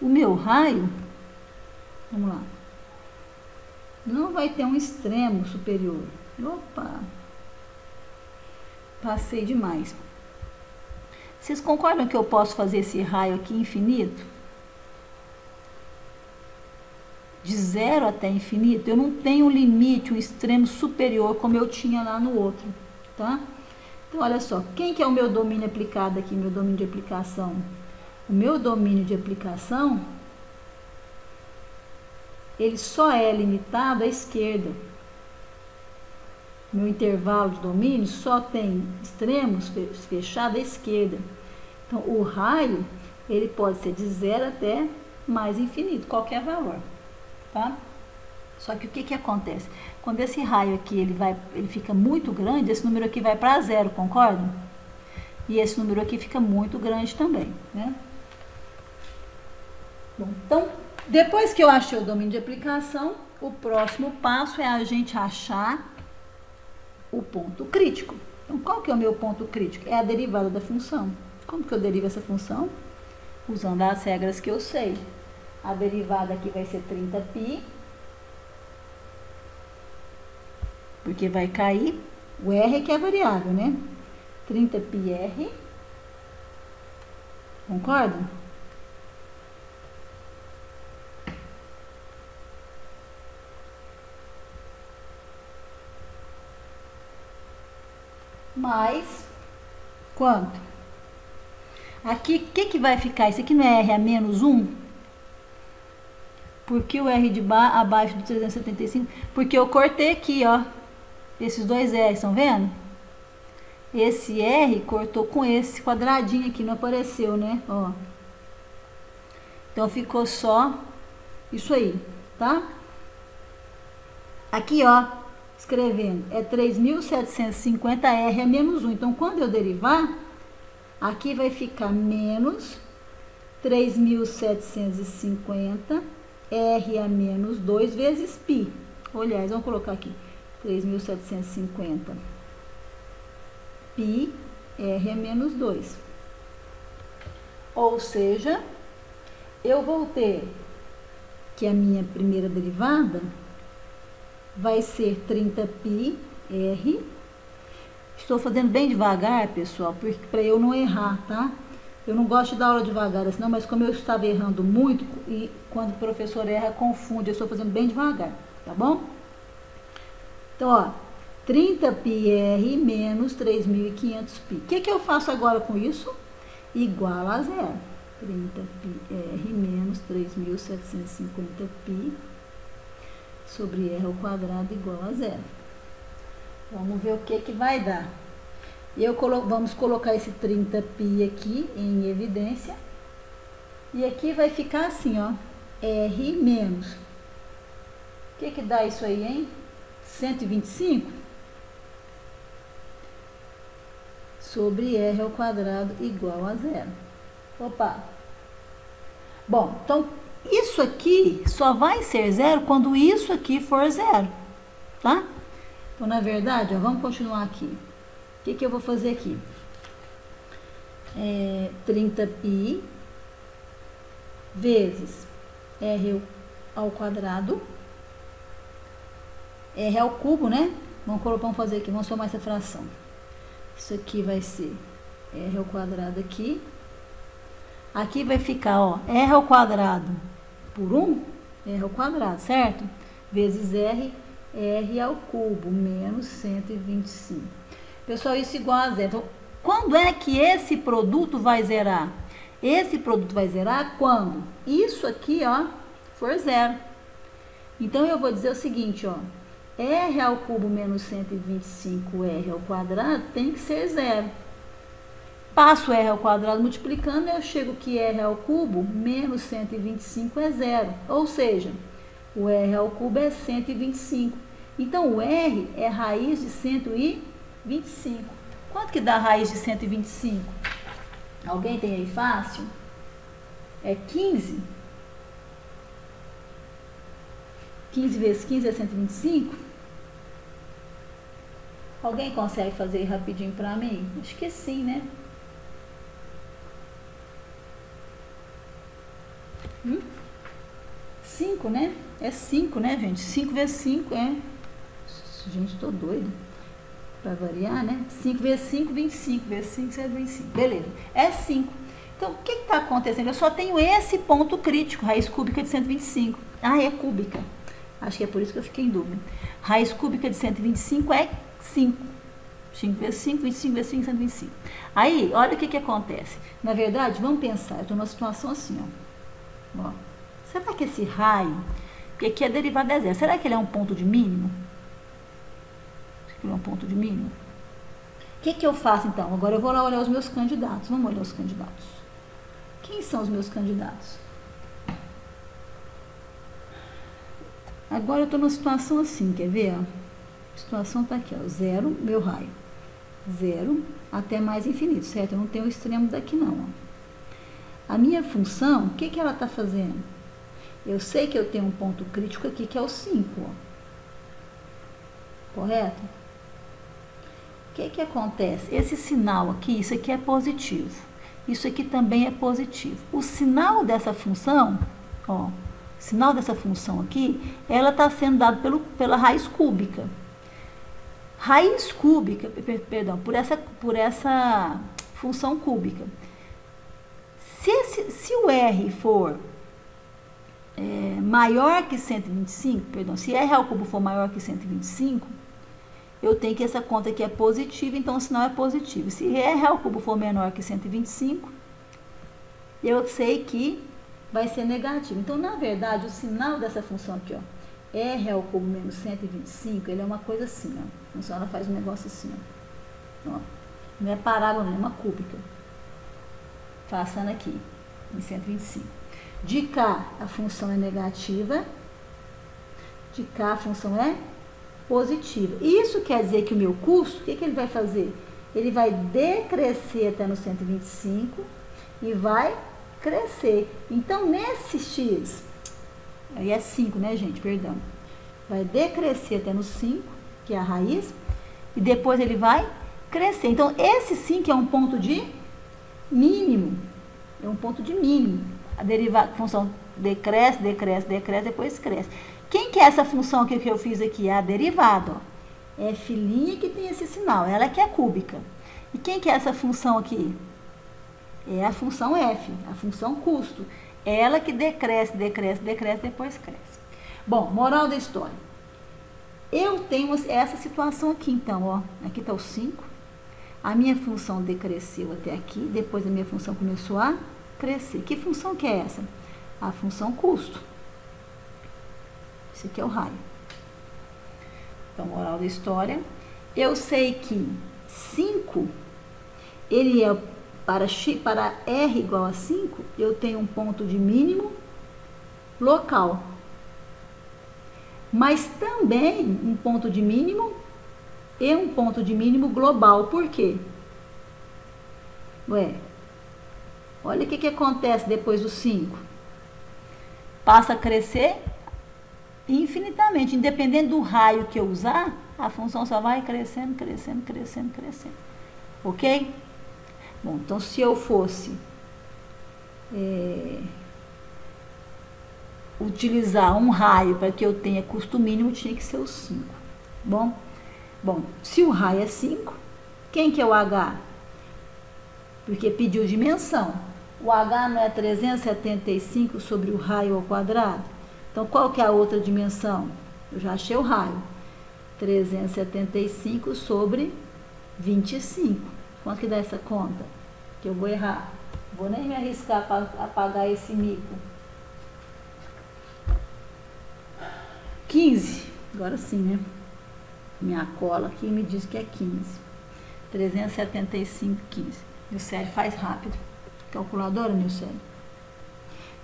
o meu raio, vamos lá, não vai ter um extremo superior. Opa! Passei demais. Vocês concordam que eu posso fazer esse raio aqui infinito? De 0 até infinito? Eu não tenho um limite, um extremo superior como eu tinha lá no outro, tá? Então, olha só, quem que é o meu domínio aplicado aqui, meu domínio de aplicação? O meu domínio de aplicação, ele só é limitado à esquerda. Meu intervalo de domínio só tem extremos fechados à esquerda. Então, o raio, ele pode ser de 0 até mais infinito, qualquer valor, tá? Só que o que que acontece? Quando esse raio aqui, ele fica muito grande, esse número aqui vai para 0, concorda? E esse número aqui fica muito grande também, né? Bom, então, depois que eu achei o domínio de aplicação, o próximo passo é a gente achar o ponto crítico. Então, qual que é o meu ponto crítico? É a derivada da função. Como que eu derivo essa função? Usando as regras que eu sei. A derivada aqui vai ser 30π, porque vai cair o R que é a variável, né? 30πr, concorda? Mais quanto? Aqui, o que vai ficar? Isso aqui não é R a menos 1? Por que o R de abaixo do 375? Porque eu cortei aqui, ó. Esses dois R, estão vendo? Esse R cortou com esse quadradinho aqui, não apareceu, né? Ó. Então, ficou só isso aí, tá? Aqui, ó, escrevendo, é 3.750R a menos 1. Então, quando eu derivar, aqui vai ficar menos 3.750 R a menos 2 vezes π. Aliás, vamos colocar aqui, 3.750 π R a menos 2. Ou seja, eu vou ter que a minha primeira derivada vai ser 30π R. Estou fazendo bem devagar, pessoal, para eu não errar, tá? Eu não gosto de dar aula devagar assim, não, mas como eu estava errando muito, e quando o professor erra, confunde, eu estou fazendo bem devagar, tá bom? Então, ó, 30πr menos 3.500π. O que eu faço agora com isso? Igual a zero. 30πr menos 3.750π sobre r ao quadrado igual a zero. Vamos ver o que vai dar. Vamos colocar esse 30π aqui em evidência. E aqui vai ficar assim, ó, r menos. O que dá isso aí, hein? 125 sobre r ao quadrado igual a zero. Opa! Bom, então, isso aqui só vai ser zero quando isso aqui for zero, tá? Então, na verdade, ó, vamos continuar aqui. O que eu vou fazer aqui? 30π vezes r ao quadrado, r ao cubo, né? Vamos fazer aqui, vamos somar essa fração. Isso aqui vai ser r ao quadrado aqui. Aqui vai ficar, ó, r ao quadrado por 1, r ao quadrado, certo? Vezes r ao cubo, menos 125. Pessoal, isso igual a zero. Então, quando é que esse produto vai zerar? Esse produto vai zerar quando isso aqui, ó, for zero. Então, eu vou dizer o seguinte, ó. R ao cubo menos 125r ao quadrado tem que ser zero. Passo r ao quadrado multiplicando, eu chego que r ao cubo menos 125 é zero. Ou seja, o r ao cubo é 125. Então, o r é raiz de 125. Quanto que dá a raiz de 125? Alguém tem aí fácil? É 15. 15 vezes 15 é 125? Alguém consegue fazer rapidinho para mim? Acho que sim, né? 5, né? É 5, né, gente? 5 vezes 5 é... Gente, tô doida. Para variar, né? 5 vezes 5, 25. Vezes 5, 125. Beleza. É 5. Então, o que está acontecendo? Eu só tenho esse ponto crítico, raiz cúbica de 125. Ah, é cúbica. Acho que é por isso que eu fiquei em dúvida. Raiz cúbica de 125 é 5. 5 vezes 5, 25 vezes 5, 125. Aí, olha o que acontece. Na verdade, vamos pensar. Eu estou numa situação assim, ó. Será que esse raio, porque aqui a derivada é zero, será que ele é um ponto de mínimo? Ele é um ponto de mínimo? O que eu faço, então? Agora eu vou lá olhar os meus candidatos. Vamos olhar os candidatos. Quem são os meus candidatos? Agora eu estou numa situação assim, quer ver? Ó? A situação está aqui, ó, zero, meu raio. Zero até mais infinito, certo? Eu não tenho o extremo daqui, não. Ó. A minha função, o que ela está fazendo? Eu sei que eu tenho um ponto crítico aqui, que é o 5, ó. Correto? O que acontece? Esse sinal aqui, isso aqui é positivo. Isso aqui também é positivo. O sinal dessa função, ó, o sinal dessa função aqui, ela está sendo dada pela raiz cúbica. Raiz cúbica, perdão, por essa função cúbica. Se o R for maior que 125, perdão, se R ao cubo for maior que 125, eu tenho que essa conta aqui é positiva, então o sinal é positivo. Se R ao cubo for menor que 125, eu sei que vai ser negativo. Então, na verdade, o sinal dessa função aqui, ó, R ao cubo menos 125, ele é uma coisa assim, ó. A função ela faz um negócio assim, ó. Não é parábola, não é uma cúbica. Passando aqui, em 125. De cá, a função é negativa. De cá, a função é positiva. Isso quer dizer que o meu custo, o que ele vai fazer? Ele vai decrescer até no 125 e vai crescer. Então, nesse x, aí é 5, né, gente? Perdão. Vai decrescer até no 5, que é a raiz, e depois ele vai crescer. Então, esse 5 é um ponto de mínimo. É um ponto de mínimo. A função decresce, decresce, decresce, depois cresce. Quem que é essa função aqui que eu fiz aqui? É a derivada, ó. É f' que tem esse sinal, ela que é cúbica. E quem que é essa função aqui? É a função f, a função custo. Ela que decresce, decresce, decresce, depois cresce. Bom, moral da história. Eu tenho essa situação aqui, então, ó. Aqui está o 5. A minha função decresceu até aqui, depois a minha função começou a crescer. Que função que é essa? A função custo. Esse aqui é o raio. Então, moral da história. Eu sei que 5, ele é para R igual a 5, eu tenho um ponto de mínimo local. Mas também um ponto de mínimo e um ponto de mínimo global. Por quê? Ué, olha o que acontece depois do 5. Passa a crescer infinitamente. Independente do raio que eu usar, a função só vai crescendo, crescendo, crescendo, crescendo. Ok? Bom, então se eu fosse utilizar um raio para que eu tenha custo mínimo, tinha que ser o 5. Bom, se o raio é 5, quem que é o H? Porque pediu dimensão. O H não é 375 sobre o raio ao quadrado? Então, qual que é a outra dimensão? Eu já achei o raio. 375 sobre 25. Quanto que dá essa conta? Que eu vou errar. Vou nem me arriscar para apagar esse mico. 15. Agora sim, né? Minha cola aqui me diz que é 15. 375, 15. Nilcele faz rápido. Calculadora, Nilcele?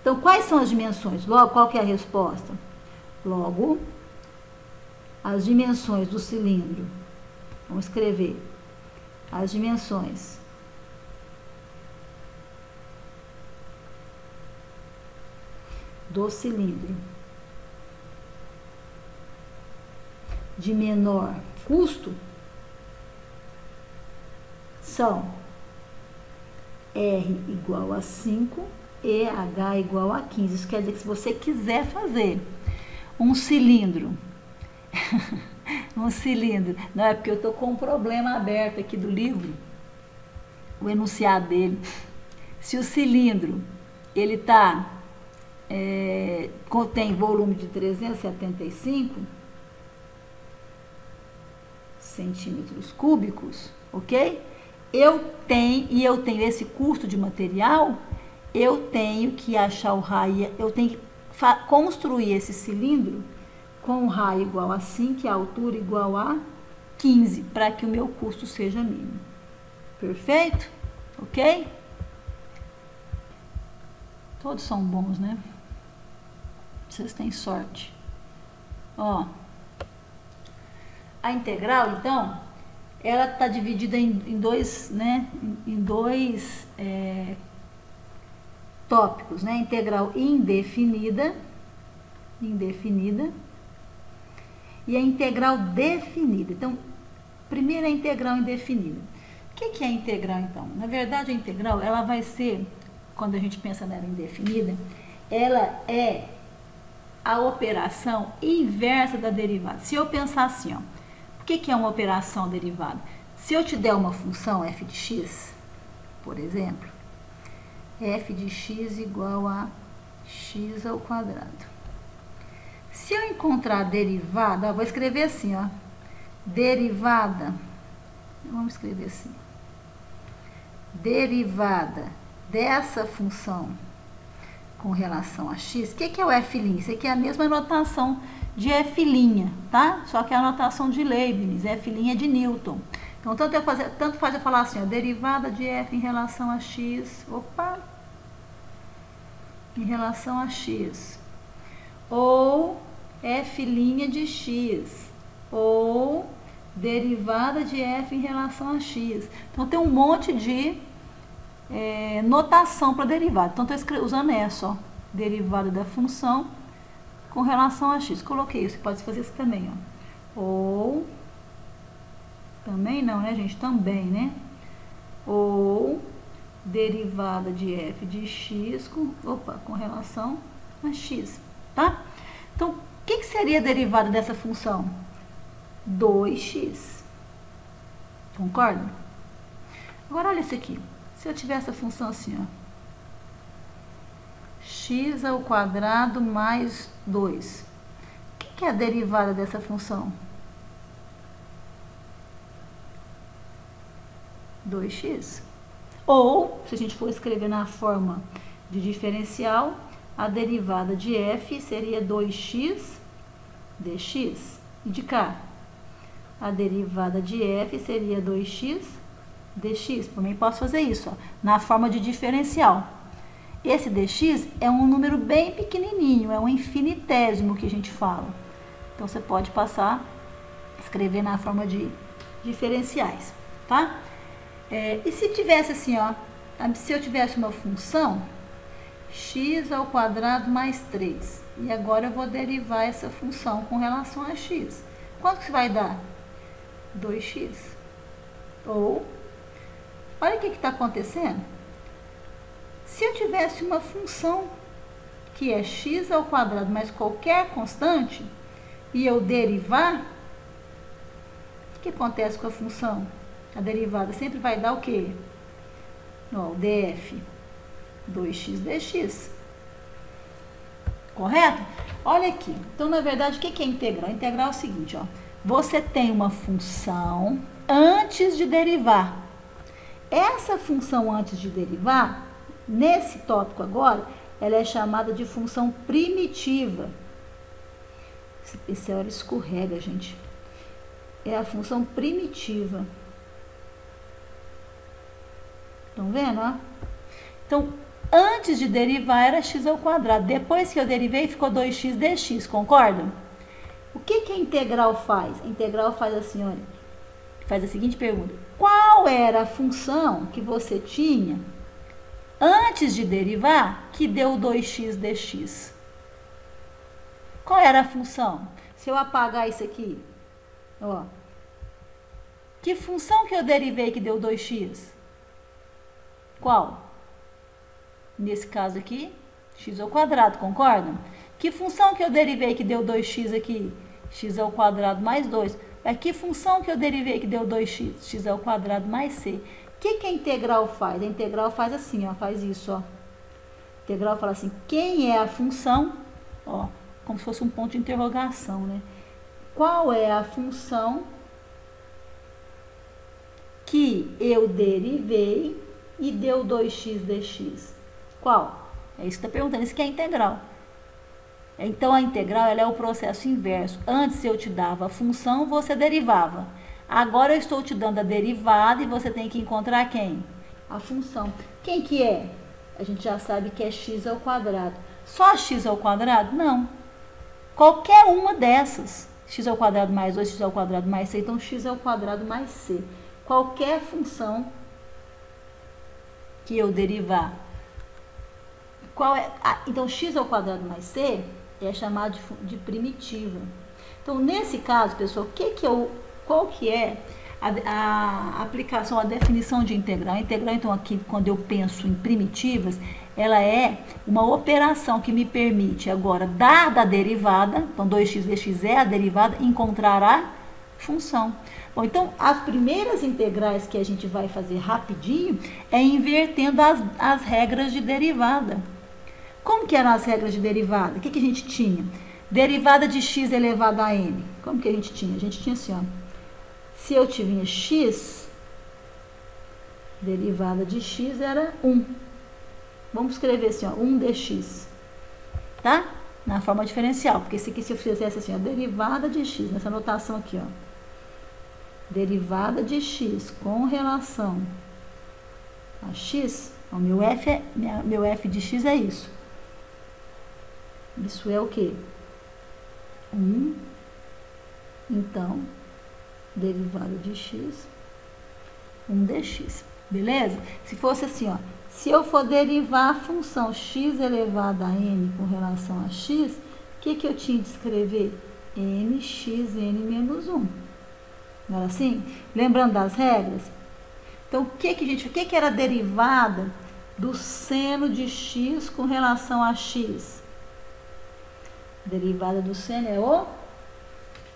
Então, quais são as dimensões? Logo, qual que é a resposta? Logo, as dimensões do cilindro. Vamos escrever. As dimensões do cilindro de menor custo são R igual a 5 e H igual a 15. Isso quer dizer que se você quiser fazer um cilindro, não é porque eu estou com um problema aberto aqui do livro, o enunciado dele. Se o cilindro, ele contém volume de 375 centímetros cúbicos, ok? Eu tenho esse custo de material, eu tenho que achar o raio, eu tenho que construir esse cilindro com o raio igual a 5 e a altura igual a 15, para que o meu custo seja mínimo. Perfeito? Ok? Todos são bons, né? Vocês têm sorte. Ó, a integral, então, ela está dividida em dois, né? Em dois tópicos, né? Integral indefinida e a integral definida. Então, primeiro a integral indefinida. O que é a integral, então? Na verdade, a integral, ela vai ser, quando a gente pensa nela indefinida, ela é a operação inversa da derivada. Se eu pensar assim, ó, o que é uma operação derivada? Se eu te der uma função f de x, por exemplo, f de x igual a x ao quadrado. Se eu encontrar a derivada, vou escrever assim, ó, derivada, vamos escrever assim, derivada dessa função com relação a x, o que é o f'? Isso aqui é a mesma notação de f', tá? Só que é a notação de Leibniz, f' de Newton. Então, tanto faz eu falar assim, ó, derivada de f em relação a x, em relação a x, ou f' de x, ou derivada de f em relação a x. Então, tem um monte de notação para derivada. Então, estou usando essa, ó, derivada da função com relação a x. Coloquei isso, pode fazer isso também, ó. Ou, também não, né, gente? Também, né? Ou derivada de f de x com relação a x, tá? Então, o que seria a derivada dessa função? 2x. Concorda? Agora, olha isso aqui. Se eu tiver essa função assim, ó, x ao quadrado mais 2. O que é a derivada dessa função? 2x. Ou, se a gente for escrever na forma de diferencial, a derivada de f seria 2x dx. E de cá, a derivada de f seria 2x dx. Também posso fazer isso, ó, na forma de diferencial. Esse dx é um número bem pequenininho, é um infinitésimo que a gente fala. Então, você pode passar, escrever na forma de diferenciais, tá? E se tivesse assim, ó, se eu tivesse uma função x ao quadrado mais 3, e agora eu vou derivar essa função com relação a x. Quanto que vai dar? 2x. Ou, olha o que está acontecendo. Se eu tivesse uma função que é x ao quadrado mais qualquer constante, e eu derivar, o que acontece com a função? A derivada sempre vai dar o quê? Ó, o df, 2x dx. Correto? Olha aqui. Então, na verdade, o que é integral? Integral é o seguinte, ó. Você tem uma função antes de derivar. Essa função antes de derivar, nesse tópico agora, ela é chamada de função primitiva. Esse pincel escorrega, gente. É a função primitiva. Estão vendo, ó? Então, antes de derivar era x ao quadrado. Depois que eu derivei, ficou 2x dx, concordam? O que a integral faz? A integral faz assim, olha. Faz a seguinte pergunta. Qual era a função que você tinha antes de derivar que deu 2x dx? Qual era a função? Se eu apagar isso aqui, ó. Que função que eu derivei que deu 2x? Qual? Nesse caso aqui, x ao quadrado, concordam? Que função que eu derivei que deu 2x aqui? X ao quadrado mais 2. Que função que eu derivei que deu 2x? X ao quadrado mais c. O que a integral faz? A integral faz assim, ó, faz isso, ó. A integral fala assim, quem é a função, ó, como se fosse um ponto de interrogação, né? Qual é a função que eu derivei e deu 2x dx? Qual? É isso que está perguntando, isso que é a integral. Então, a integral ela é o processo inverso. Antes eu te dava a função, você derivava. Agora eu estou te dando a derivada e você tem que encontrar quem? A função. Quem que é? A gente já sabe que é x ao quadrado. Só x ao quadrado? Não. Qualquer uma dessas. X ao quadrado mais 2, x ao quadrado mais c. Então, x ao quadrado mais c. Qualquer função que eu derivar. Qual é? Então, x ao quadrado mais c é chamado de primitiva. Então, nesse caso, pessoal, qual que é a aplicação, a definição de integral? A integral, então, aqui, quando eu penso em primitivas, ela é uma operação que me permite, agora, dada a derivada, então, 2x dx é a derivada, encontrar a função. Bom, então, as primeiras integrais que a gente vai fazer rapidinho é invertendo as regras de derivada. Como que eram as regras de derivada? O que a gente tinha? Derivada de x elevado a n. Como que a gente tinha? A gente tinha assim, ó. Se eu tinha x, derivada de x era 1. Vamos escrever assim, ó, 1 dx. Tá? Na forma diferencial. Porque esse aqui, se eu fizesse assim, ó, derivada de x, nessa notação aqui, ó. Derivada de x com relação a x, ó, meu f de x é isso. Isso é o quê? 1. Então, derivada de x, 1 dx. Beleza? Se fosse assim, ó. Se eu for derivar a função x elevado a n com relação a x, o que eu tinha de escrever? mxn menos 1. Não era assim? Lembrando das regras? Então, o que era a derivada do seno de x com relação a x? A derivada do seno é o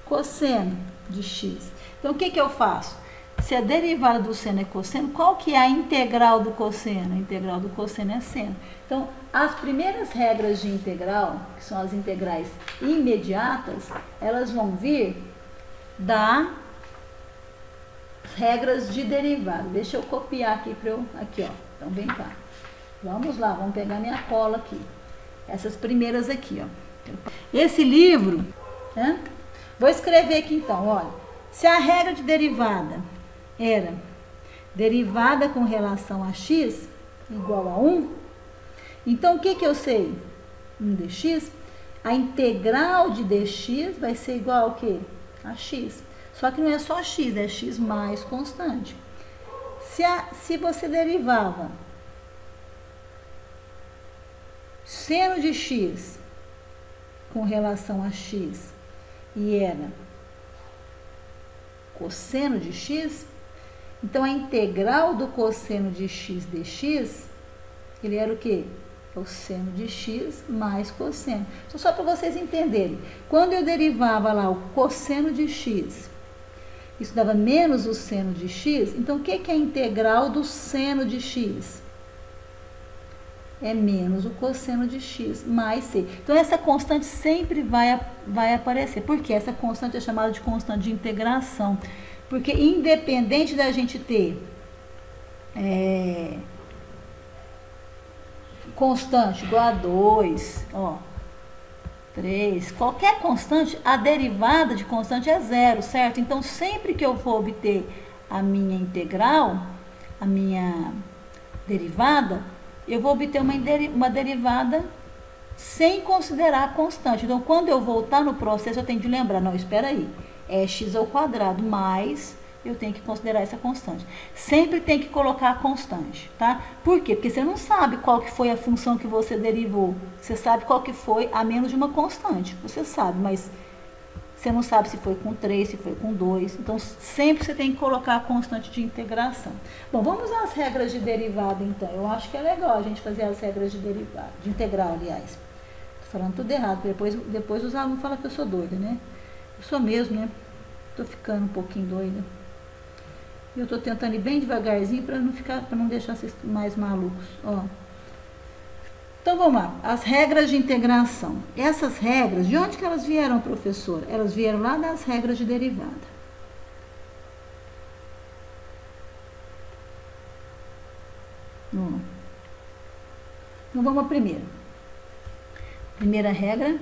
cosseno de x. Então, o que eu faço? Se a derivada do seno é cosseno, qual que é a integral do cosseno? A integral do cosseno é seno. Então, as primeiras regras de integral, que são as integrais imediatas, elas vão vir das regras de derivada. Deixa eu copiar aqui para eu... Aqui, ó. Então, vem cá. Vamos lá, vamos pegar minha cola aqui. Essas primeiras aqui, ó. Esse livro, né? Vou escrever aqui então, olha. Se a regra de derivada era derivada com relação a x igual a 1, então o que eu sei? 1 dx, a integral de dx vai ser igual ao quê? A x. Só que não é só x, é x mais constante. Se você derivava seno de x com relação a x e era cosseno de x, então a integral do cosseno de x dx, ele era o quê? É o seno de x mais cosseno. Então, só para vocês entenderem, quando eu derivava lá o cosseno de x, isso dava menos o seno de x, então o que é a integral do seno de x? É menos o cosseno de x mais c. Então, essa constante sempre vai aparecer. Por quê? Essa constante é chamada de constante de integração. Porque independente da gente ter constante igual a 2, ó, 3, qualquer constante, a derivada de constante é zero, certo? Então, sempre que eu for obter a minha integral, a minha derivada, eu vou obter uma derivada sem considerar a constante. Então, quando eu voltar no processo, eu tenho de lembrar, não, espera aí, é x ao quadrado, mais eu tenho que considerar essa constante. Sempre tem que colocar a constante, tá? Por quê? Porque você não sabe qual que foi a função que você derivou. Você sabe qual que foi a menos de uma constante. Você sabe, mas você não sabe se foi com 3, se foi com 2. Então, sempre você tem que colocar a constante de integração. Bom, vamos às regras de derivada, então. Eu acho que é legal a gente fazer as regras de derivada, de integral, aliás. Tô falando tudo errado, depois os alunos falam que eu sou doida, né? Eu sou mesmo, né? Tô ficando um pouquinho doida. Eu tô tentando ir bem devagarzinho para não deixar vocês mais malucos, ó. Então, vamos lá. As regras de integração. Essas regras, de onde que elas vieram, professora? Elas vieram lá das regras de derivada. Então, vamos à primeira. Primeira regra.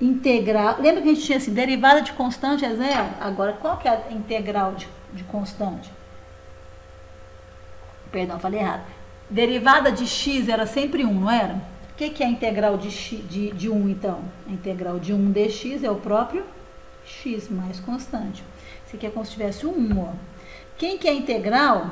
Integral. Lembra que a gente tinha assim, derivada de constante é zero? Agora, qual que é a integral de constante? Perdão, falei errado. Derivada de x era sempre 1, não era? O que é a integral de 1, então? A integral de 1 dx é o próprio x mais constante. Isso aqui é como se tivesse um 1, ó. Quem que é a integral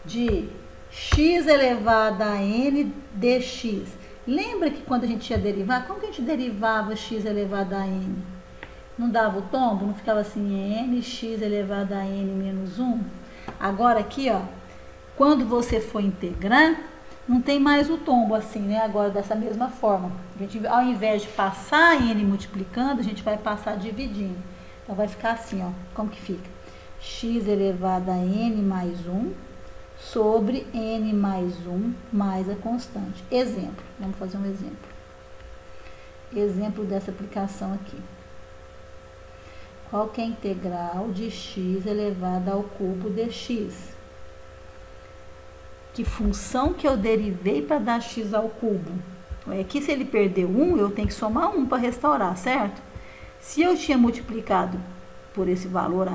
de x elevado a n dx? Lembra que quando a gente ia derivar, como que a gente derivava x elevado a n? Não dava o tombo? Não ficava assim, nx elevado a n menos 1? Agora aqui, ó, quando você for integrar, não tem mais o tombo assim, né? Agora dessa mesma forma. A gente, ao invés de passar n multiplicando, a gente vai passar dividindo. Então vai ficar assim, ó. Como que fica? X elevado a n mais 1 sobre n mais 1 mais a constante. Exemplo. Vamos fazer um exemplo. Exemplo dessa aplicação aqui. Qual que é a integral de x elevado ao cubo dx? Que função que eu derivei para dar x ao cubo? Aqui, se ele perdeu 1, eu tenho que somar 1 para restaurar, certo? Se eu tinha multiplicado por esse valor,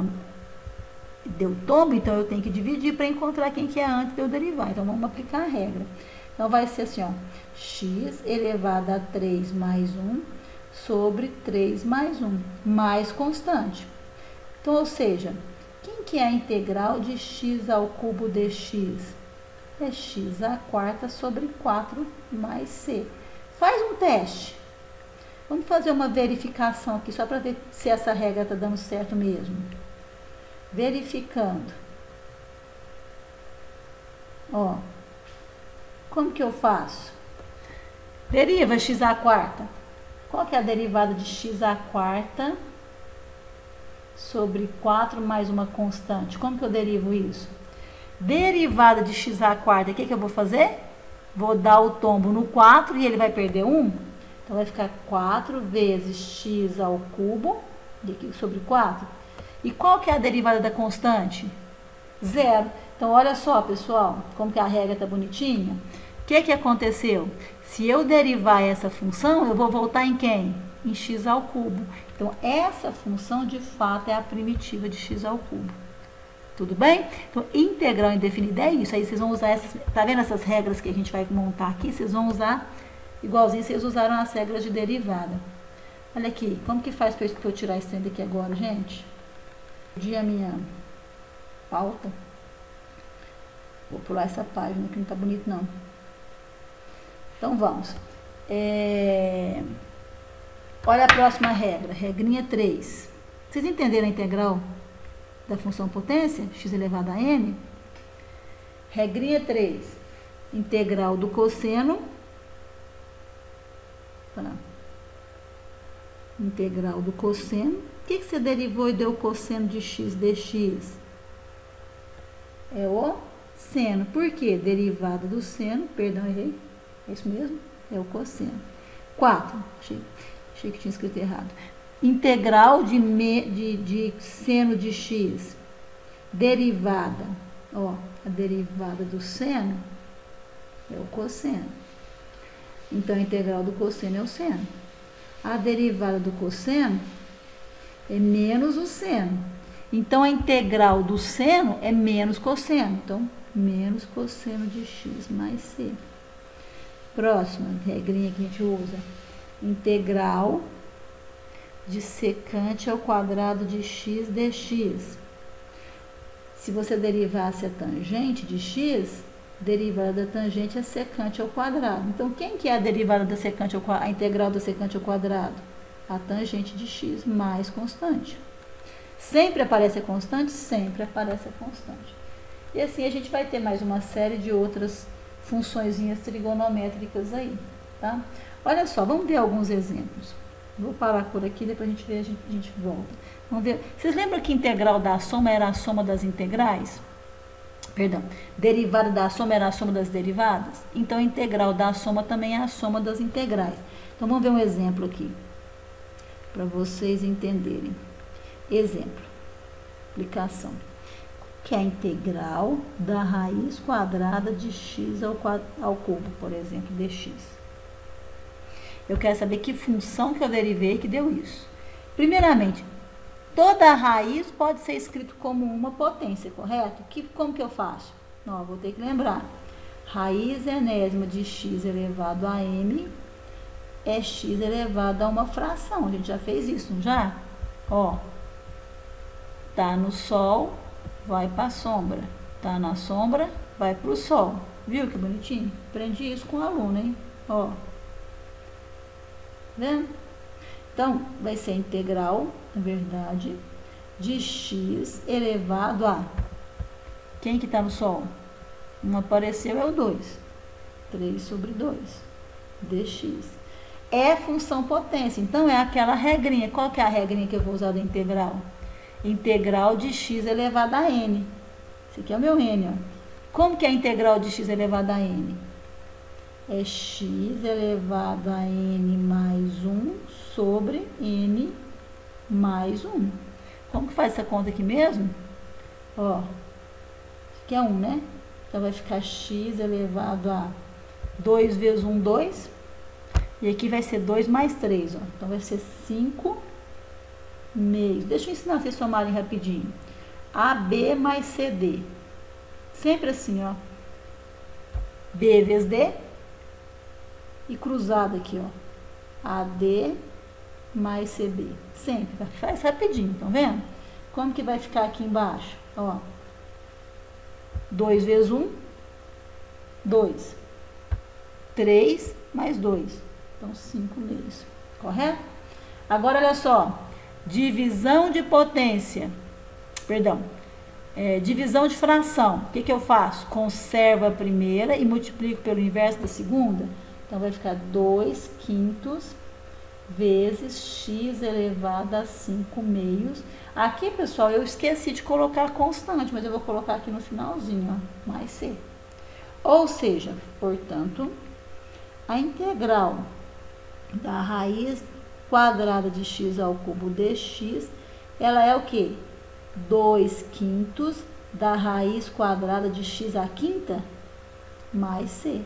deu tombo, então eu tenho que dividir para encontrar quem que é antes de eu derivar. Então, vamos aplicar a regra. Então, vai ser assim, ó, x elevado a 3 mais 1 sobre 3 mais 1, mais constante. Então, ou seja, quem que é a integral de x ao cubo dx? É x à quarta sobre 4 mais c. Faz um teste. Vamos fazer uma verificação aqui, só para ver se essa regra está dando certo mesmo. Verificando. Ó, como que eu faço? Deriva x à quarta. Qual que é a derivada de x à quarta sobre 4 mais uma constante? Como que eu derivo isso? Derivada de x à quarta, o que eu vou fazer? Vou dar o tombo no 4 e ele vai perder 1. Então, vai ficar 4 vezes x ao cubo sobre 4. E qual que é a derivada da constante? 0. Então, olha só, pessoal, como que a regra está bonitinha. O que aconteceu? Se eu derivar essa função, eu vou voltar em quem? Em x ao cubo. Então, essa função, de fato, é a primitiva de x ao cubo. Tudo bem? Então, integral indefinida é isso. Aí vocês vão usar essas... Tá vendo essas regras que a gente vai montar aqui? Vocês vão usar igualzinho vocês usaram as regras de derivada. Olha aqui, como que faz para eu tirar esse trem daqui agora, gente? Perdi a minha pauta. Vou pular essa página que não tá bonito, não. Então, vamos. Olha a próxima regra, regrinha 3. Vocês entenderam a integral da função potência, x elevado a n? Regrinha 3, integral do cosseno. Tá. Integral do cosseno. O que você derivou e deu o cosseno de x dx? É o seno. Por quê? Derivada do seno, perdão, errei. É isso mesmo? É o cosseno. 4. Achei que tinha escrito errado. Integral de seno de x. Derivada. Ó, a derivada do seno é o cosseno. Então, a integral do cosseno é o seno. A derivada do cosseno é menos o seno. Então, a integral do seno é menos cosseno. Então, menos cosseno de x mais c. Próxima regrinha que a gente usa. Integral de secante ao quadrado de x dx. Se você derivasse a tangente de x, derivada da tangente é secante ao quadrado. Então, quem que é a derivada da secante a integral da secante ao quadrado? A tangente de x mais constante. Sempre aparece a constante? Sempre aparece a constante. E assim a gente vai ter mais uma série de outras funçõezinhas trigonométricas aí, tá? Olha só, vamos ver alguns exemplos. Vou parar por aqui, depois a gente vê, a gente volta. Vamos ver. Vocês lembram que integral da soma era a soma das integrais? Perdão, derivada da soma era a soma das derivadas? Então, integral da soma também é a soma das integrais. Então, vamos ver um exemplo aqui, para vocês entenderem. Exemplo, aplicação. Que é a integral da raiz quadrada de x ao cubo, por exemplo, dx. Eu quero saber que função que eu derivei que deu isso. Primeiramente, toda raiz pode ser escrito como uma potência, correto? Como que eu faço? Não, eu vou ter que lembrar. Raiz enésima de x elevado a m é x elevado a uma fração. A gente já fez isso, não já? Ó, tá no sol, vai para a sombra. Tá na sombra, vai para o sol. Viu que bonitinho? Aprendi isso com o aluno, hein? Ó. Vendo? Então, vai ser integral, na verdade, de x elevado a... Quem que tá no sol? Não apareceu, é o 2. 3 sobre 2 dx. É função potência. Então, é aquela regrinha. Qual que é a regrinha que eu vou usar da integral? Integral de x elevado a n. Esse aqui é o meu n, ó. Como que é a integral de x elevado a n? É x elevado a n mais 1 sobre n mais 1. Como que faz essa conta aqui mesmo? Ó, isso aqui é 1, né? Então, vai ficar x elevado a 2 vezes 1, 2. E aqui vai ser 2 mais 3, ó. Então, vai ser 5 meios. Deixa eu ensinar vocês somarem rapidinho. AB mais CD. Sempre assim, ó. B vezes D. E cruzado aqui, ó. AD mais CB. Sempre. Faz rapidinho, estão vendo? Como que vai ficar aqui embaixo? Ó. 2 vezes 1, 2. 3 mais 2. Então, 5 meios. Correto? Agora, olha só. Divisão de potência. Perdão. Divisão de fração. O que que eu faço? Conservo a primeira e multiplico pelo inverso da segunda. Então, vai ficar 2 quintos vezes x elevado a 5 meios. Aqui, pessoal, eu esqueci de colocar constante, mas eu vou colocar aqui no finalzinho, ó, mais c. Ou seja, portanto, a integral da raiz quadrada de x ao cubo dx, ela é o quê? 2 quintos da raiz quadrada de x à quinta mais c.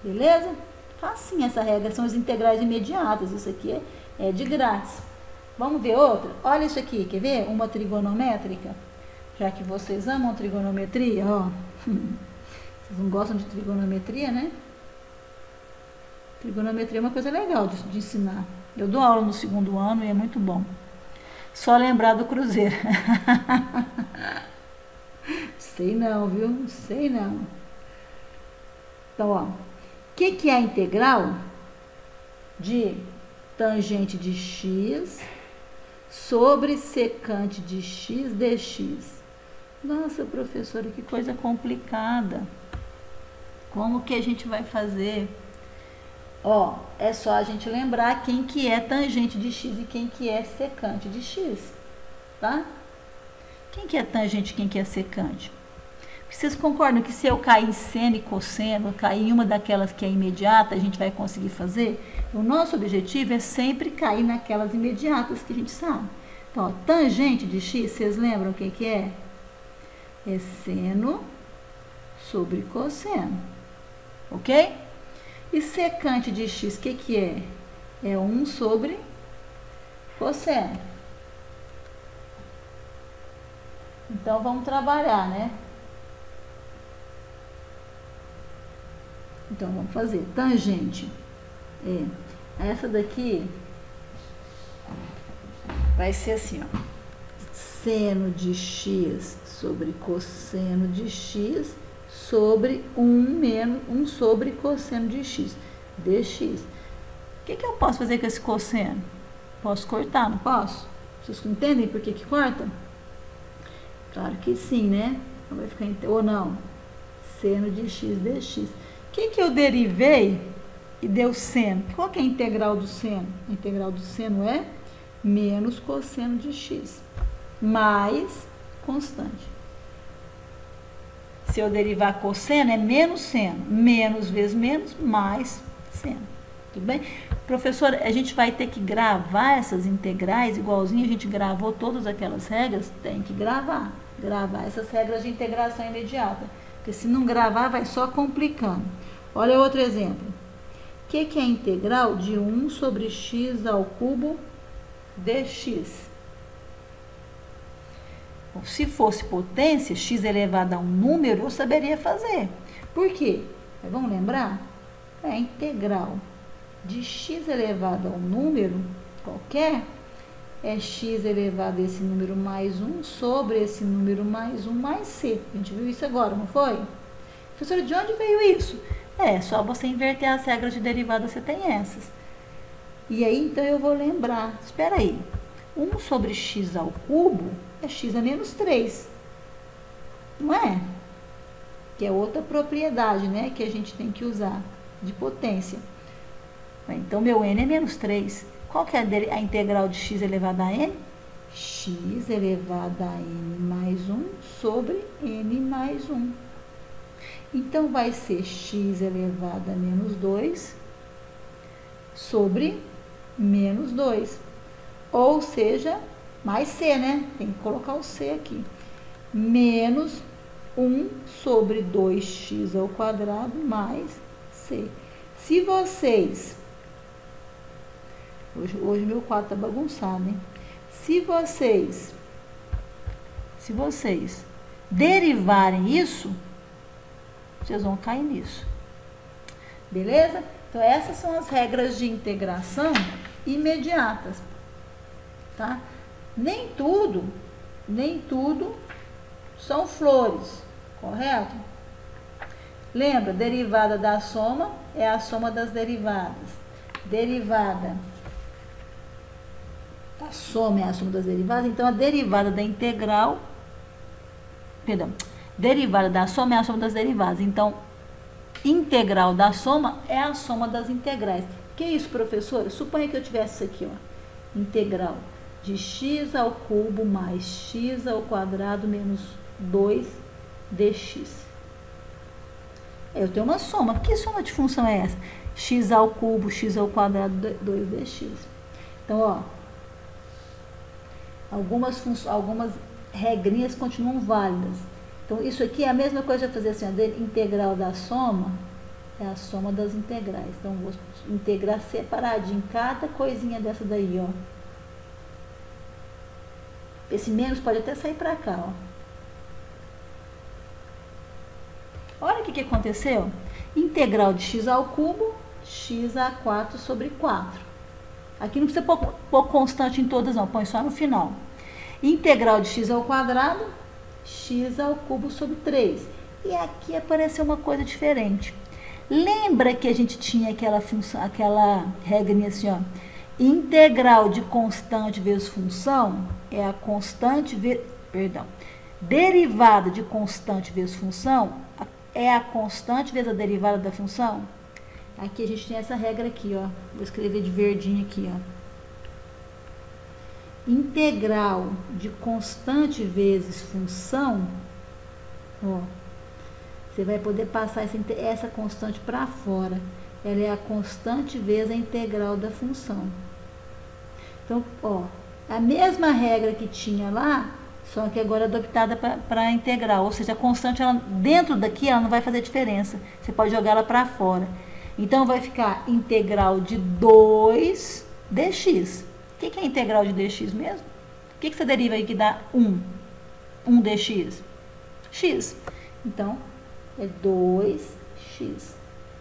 Beleza? Facinho essa regra, são as integrais imediatas. Isso aqui é de grátis. Vamos ver outra? Olha isso aqui, quer ver? Uma trigonométrica. Já que vocês amam trigonometria, ó. Vocês não gostam de trigonometria, né? Trigonometria é uma coisa legal de ensinar. Eu dou aula no 2º ano e é muito bom. Só lembrar do cruzeiro. Sei não, viu? Sei não. Então, ó. O que é a integral de tangente de x sobre secante de x dx? Nossa, professora, que coisa complicada. Como que a gente vai fazer? Ó, é só a gente lembrar quem que é tangente de x e quem que é secante de x, tá? Quem que é tangente e quem que é secante? Vocês concordam que se eu cair em seno e cosseno, cair em uma daquelas que é imediata, a gente vai conseguir fazer? O nosso objetivo é sempre cair naquelas imediatas que a gente sabe. Então, ó, tangente de x, vocês lembram o que que é? É seno sobre cosseno, ok? E secante de x, o que que é? É 1 sobre cosseno. Então, vamos trabalhar, né? Então, vamos fazer. Tangente. Essa daqui vai ser assim, ó. Seno de x sobre cosseno de x sobre 1 sobre cosseno de x, dx. O que eu posso fazer com esse cosseno? Posso cortar, não posso? Vocês entendem por que corta? Claro que sim, né? Não vai ficar, ou não. Seno de x dx. O que eu derivei e deu seno? Qual que é a integral do seno? A integral do seno é menos cosseno de x, mais constante. Se eu derivar cosseno, é menos seno. Menos vezes menos, mais seno. Tudo bem? Professora, a gente vai ter que gravar essas integrais, igualzinho a gente gravou todas aquelas regras? Tem que gravar. Gravar essas regras de integração imediata. Porque se não gravar, vai só complicando. Olha outro exemplo. O que é a integral de 1 sobre x ao cubo dx? Se fosse potência, x elevado a um número, eu saberia fazer. Por quê? Vamos lembrar? É a integral de x elevado a um número qualquer, é x elevado a esse número mais 1 sobre esse número mais 1 mais c. A gente viu isso agora, não foi? Professora, de onde veio isso? Só você inverter as regras de derivada, você tem essas. E aí, então, eu vou lembrar. Espera aí. 1 sobre x ao cubo é x a menos 3. Não é? Que é outra propriedade, né? Que a gente tem que usar de potência. Então, meu n é menos 3. Qual que é a integral de x elevado a n? X elevado a n mais 1 sobre n mais 1. Então, vai ser x elevado a menos 2 sobre menos 2. Ou seja, mais c, né? Tem que colocar o c aqui. Menos 1 sobre 2x ao quadrado mais c. Se vocês... Hoje meu quadro tá bagunçado, hein? Se vocês derivarem isso, vocês vão cair nisso. Beleza? Então, essas são as regras de integração imediatas. Tá? Nem tudo são flores, correto? Lembra, derivada da soma é a soma das derivadas. Derivada da soma é a soma das derivadas. Então, a derivada da integral... Perdão. Derivada da soma é a soma das derivadas. Então, integral da soma é a soma das integrais. Que isso, professora? Suponha que eu tivesse isso aqui, ó. Integral de x ao cubo mais x ao quadrado menos 2 dx. Eu tenho uma soma. Que soma de função é essa? X ao cubo, x ao quadrado, 2 dx. Então, ó, algumas regrinhas continuam válidas. Então, isso aqui é a mesma coisa de fazer assim, a integral da soma é a soma das integrais. Então, vou integrar separadinho cada coisinha dessa daí, ó. Esse menos pode até sair para cá, ó. Olha o que aconteceu. Integral de x ao cubo, x a 4 sobre 4. Aqui não precisa pôr constante em todas, não. Põe só no final. Integral de x ao quadrado, x ao cubo sobre 3. E aqui apareceu uma coisa diferente. Lembra que a gente tinha aquela função, aquela regrinha assim, ó. Integral de constante vezes função é a constante derivada de constante vezes função é a constante vezes a derivada da função? Aqui a gente tem essa regra aqui, ó. Vou escrever de verdinho aqui, ó. Integral de constante vezes função, ó. Você vai poder passar essa constante para fora. Ela é a constante vezes a integral da função. Então, ó, a mesma regra que tinha lá, só que agora é adaptada para a integral. Ou seja, a constante, ela, dentro daqui, ela não vai fazer diferença. Você pode jogar ela para fora. Então, vai ficar integral de 2 dx. O que é integral de dx mesmo? O que você deriva aí que dá 1? 1 dx? X. Então, é 2x.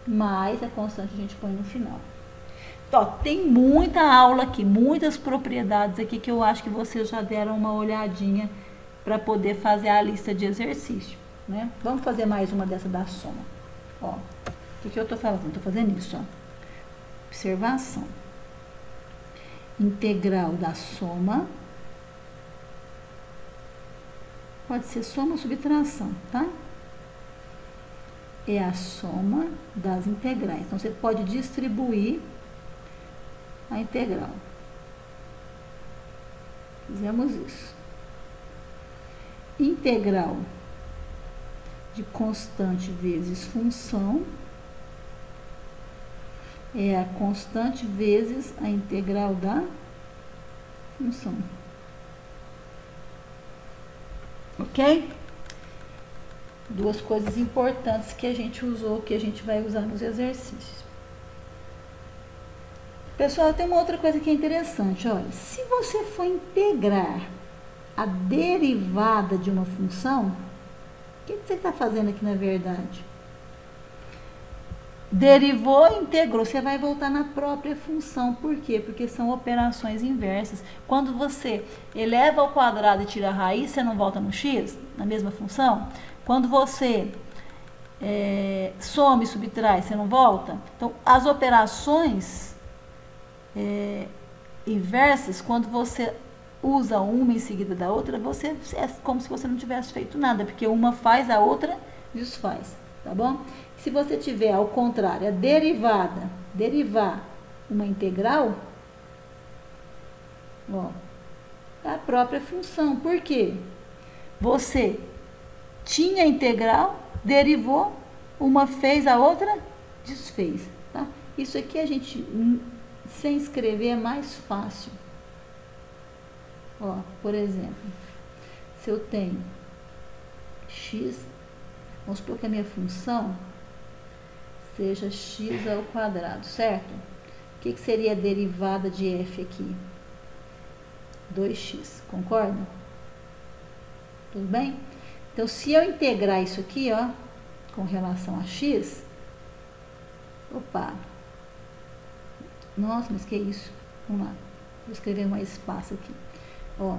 Mais a constante a gente põe no final. Então, tem muita aula aqui, muitas propriedades aqui que eu acho que vocês já deram uma olhadinha para poder fazer a lista de exercício, né? Vamos fazer mais uma dessa da soma. Ó, o que eu estou fazendo? Estou fazendo isso, ó. Observação. Integral da soma. Pode ser soma ou subtração, tá? É a soma das integrais. Então, você pode distribuir a integral. Fizemos isso. Integral de constante vezes função é a constante vezes a integral da função. Ok? Duas coisas importantes que a gente usou, que a gente vai usar nos exercícios. Pessoal, tem uma outra coisa que é interessante. Olha, se você for integrar a derivada de uma função, o que você está fazendo aqui na verdade? Derivou, integrou, você vai voltar na própria função. Por quê? Porque são operações inversas. Quando você eleva ao quadrado e tira a raiz, você não volta no x, na mesma função? Quando você soma e subtrai, você não volta? Então, as operações inversas, quando você usa uma em seguida da outra, é como se você não tivesse feito nada, porque uma faz, a outra desfaz, tá bom? Se você tiver, ao contrário, a derivada, derivar uma integral, ó, é a própria função. Por quê? Você tinha a integral, derivou, uma fez, a outra desfez, tá? Isso aqui a gente, sem escrever, é mais fácil. Ó, por exemplo, se eu tenho x, vamos supor que a minha função seja x ao quadrado, certo? O que seria a derivada de f aqui? 2x, concorda? Tudo bem? Então, se eu integrar isso aqui, ó, com relação a x, opa, nossa, mas que isso? Vamos lá, vou escrever mais espaço aqui, ó.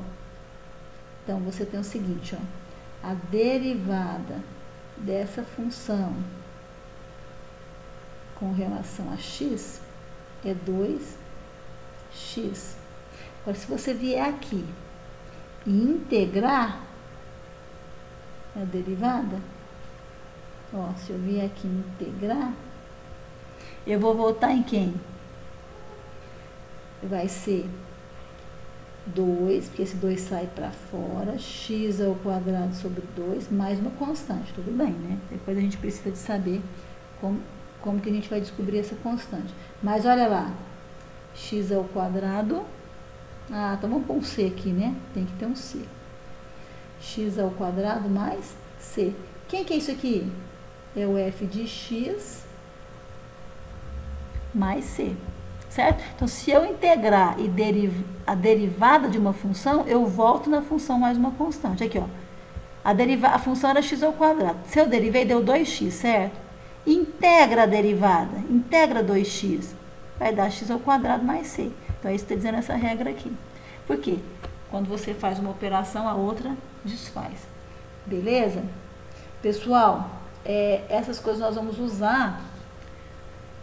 Então, você tem o seguinte, ó, a derivada dessa função com relação a x é 2x. Agora, se você vier aqui e integrar a derivada, ó, se eu vier aqui integrar, eu vou voltar em quem? Vai ser 2, porque esse 2 sai para fora, x ao quadrado sobre 2, mais uma constante, tudo bem, né? Depois a gente precisa de saber como que a gente vai descobrir essa constante. Mas olha lá, x ao quadrado, então vamos pôr um c aqui, né? Tem que ter um c. x ao quadrado mais c. Quem que é isso aqui? É o f de x mais c, certo? Então, se eu integrar a derivada de uma função, eu volto na função mais uma constante. Aqui, ó. A função era x ao quadrado. Se eu derivei, deu 2x, certo? Integra a derivada, integra 2x, vai dar x ao quadrado mais c. Então, é isso que está dizendo essa regra aqui. Por quê? Quando você faz uma operação, a outra desfaz. Beleza? Pessoal, essas coisas nós vamos usar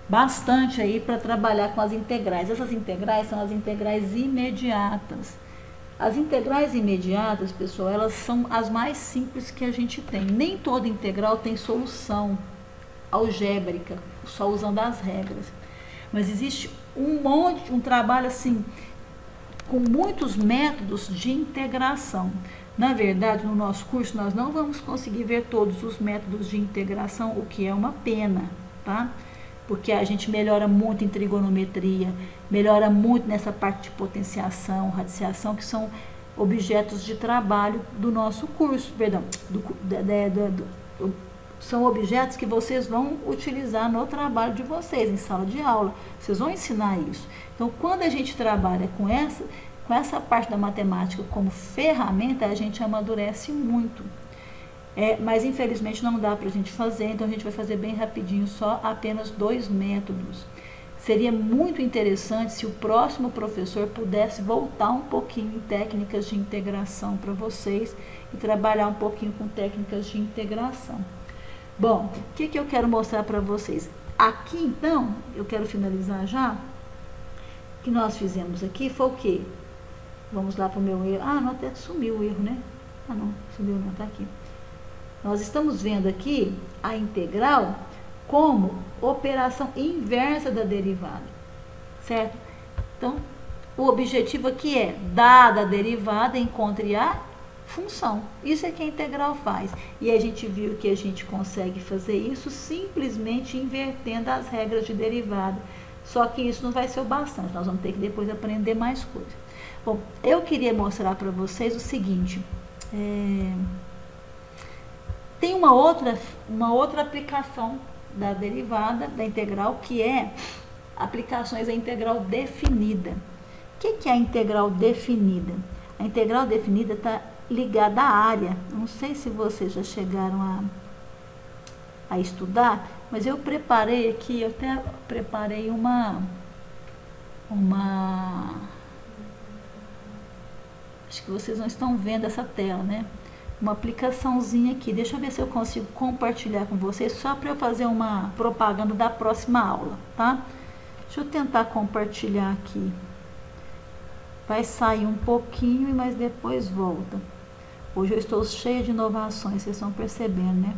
bastante aí para trabalhar com as integrais. Essas integrais são as integrais imediatas. As integrais imediatas, pessoal, elas são as mais simples que a gente tem. Nem toda integral tem solução algébrica, só usando as regras. Mas existe um trabalho assim, com muitos métodos de integração. Na verdade, no nosso curso, nós não vamos conseguir ver todos os métodos de integração, o que é uma pena, tá? Porque a gente melhora muito em trigonometria, melhora muito nessa parte de potenciação, radiciação, que são objetos de trabalho do nosso curso, perdão, são objetos que vocês vão utilizar no trabalho de vocês, em sala de aula. Vocês vão ensinar isso. Então, quando a gente trabalha com essa parte da matemática como ferramenta, a gente amadurece muito. Mas, infelizmente, não dá para a gente fazer, então a gente vai fazer bem rapidinho, só apenas 2 métodos. Seria muito interessante se o próximo professor pudesse voltar um pouquinho em técnicas de integração para vocês e trabalhar um pouquinho com técnicas de integração. Bom, o que eu quero mostrar para vocês? Aqui, então, eu quero finalizar já. O que nós fizemos aqui foi o quê? Vamos lá para o meu erro. Ah, não, até sumiu o erro, né? Ah, não, sumiu não, tá aqui. Nós estamos vendo aqui a integral como operação inversa da derivada, certo? Então, o objetivo aqui é, dada a derivada, encontre a função. Isso é que a integral faz. E a gente viu que a gente consegue fazer isso simplesmente invertendo as regras de derivada. Só que isso não vai ser o bastante, nós vamos ter que depois aprender mais coisas. Bom, eu queria mostrar para vocês o seguinte, tem uma outra aplicação da derivada, da integral, que é aplicações da integral definida. O que é a integral definida? A integral definida está ligada à área. Não sei se vocês já chegaram a estudar, mas eu preparei aqui, eu até preparei acho que vocês não estão vendo essa tela, né? Uma aplicaçãozinha aqui. Deixa eu ver se eu consigo compartilhar com vocês, só para eu fazer uma propaganda da próxima aula, tá? Deixa eu tentar compartilhar aqui. Vai sair um pouquinho, mas depois volta. Hoje eu estou cheia de inovações, vocês estão percebendo, né?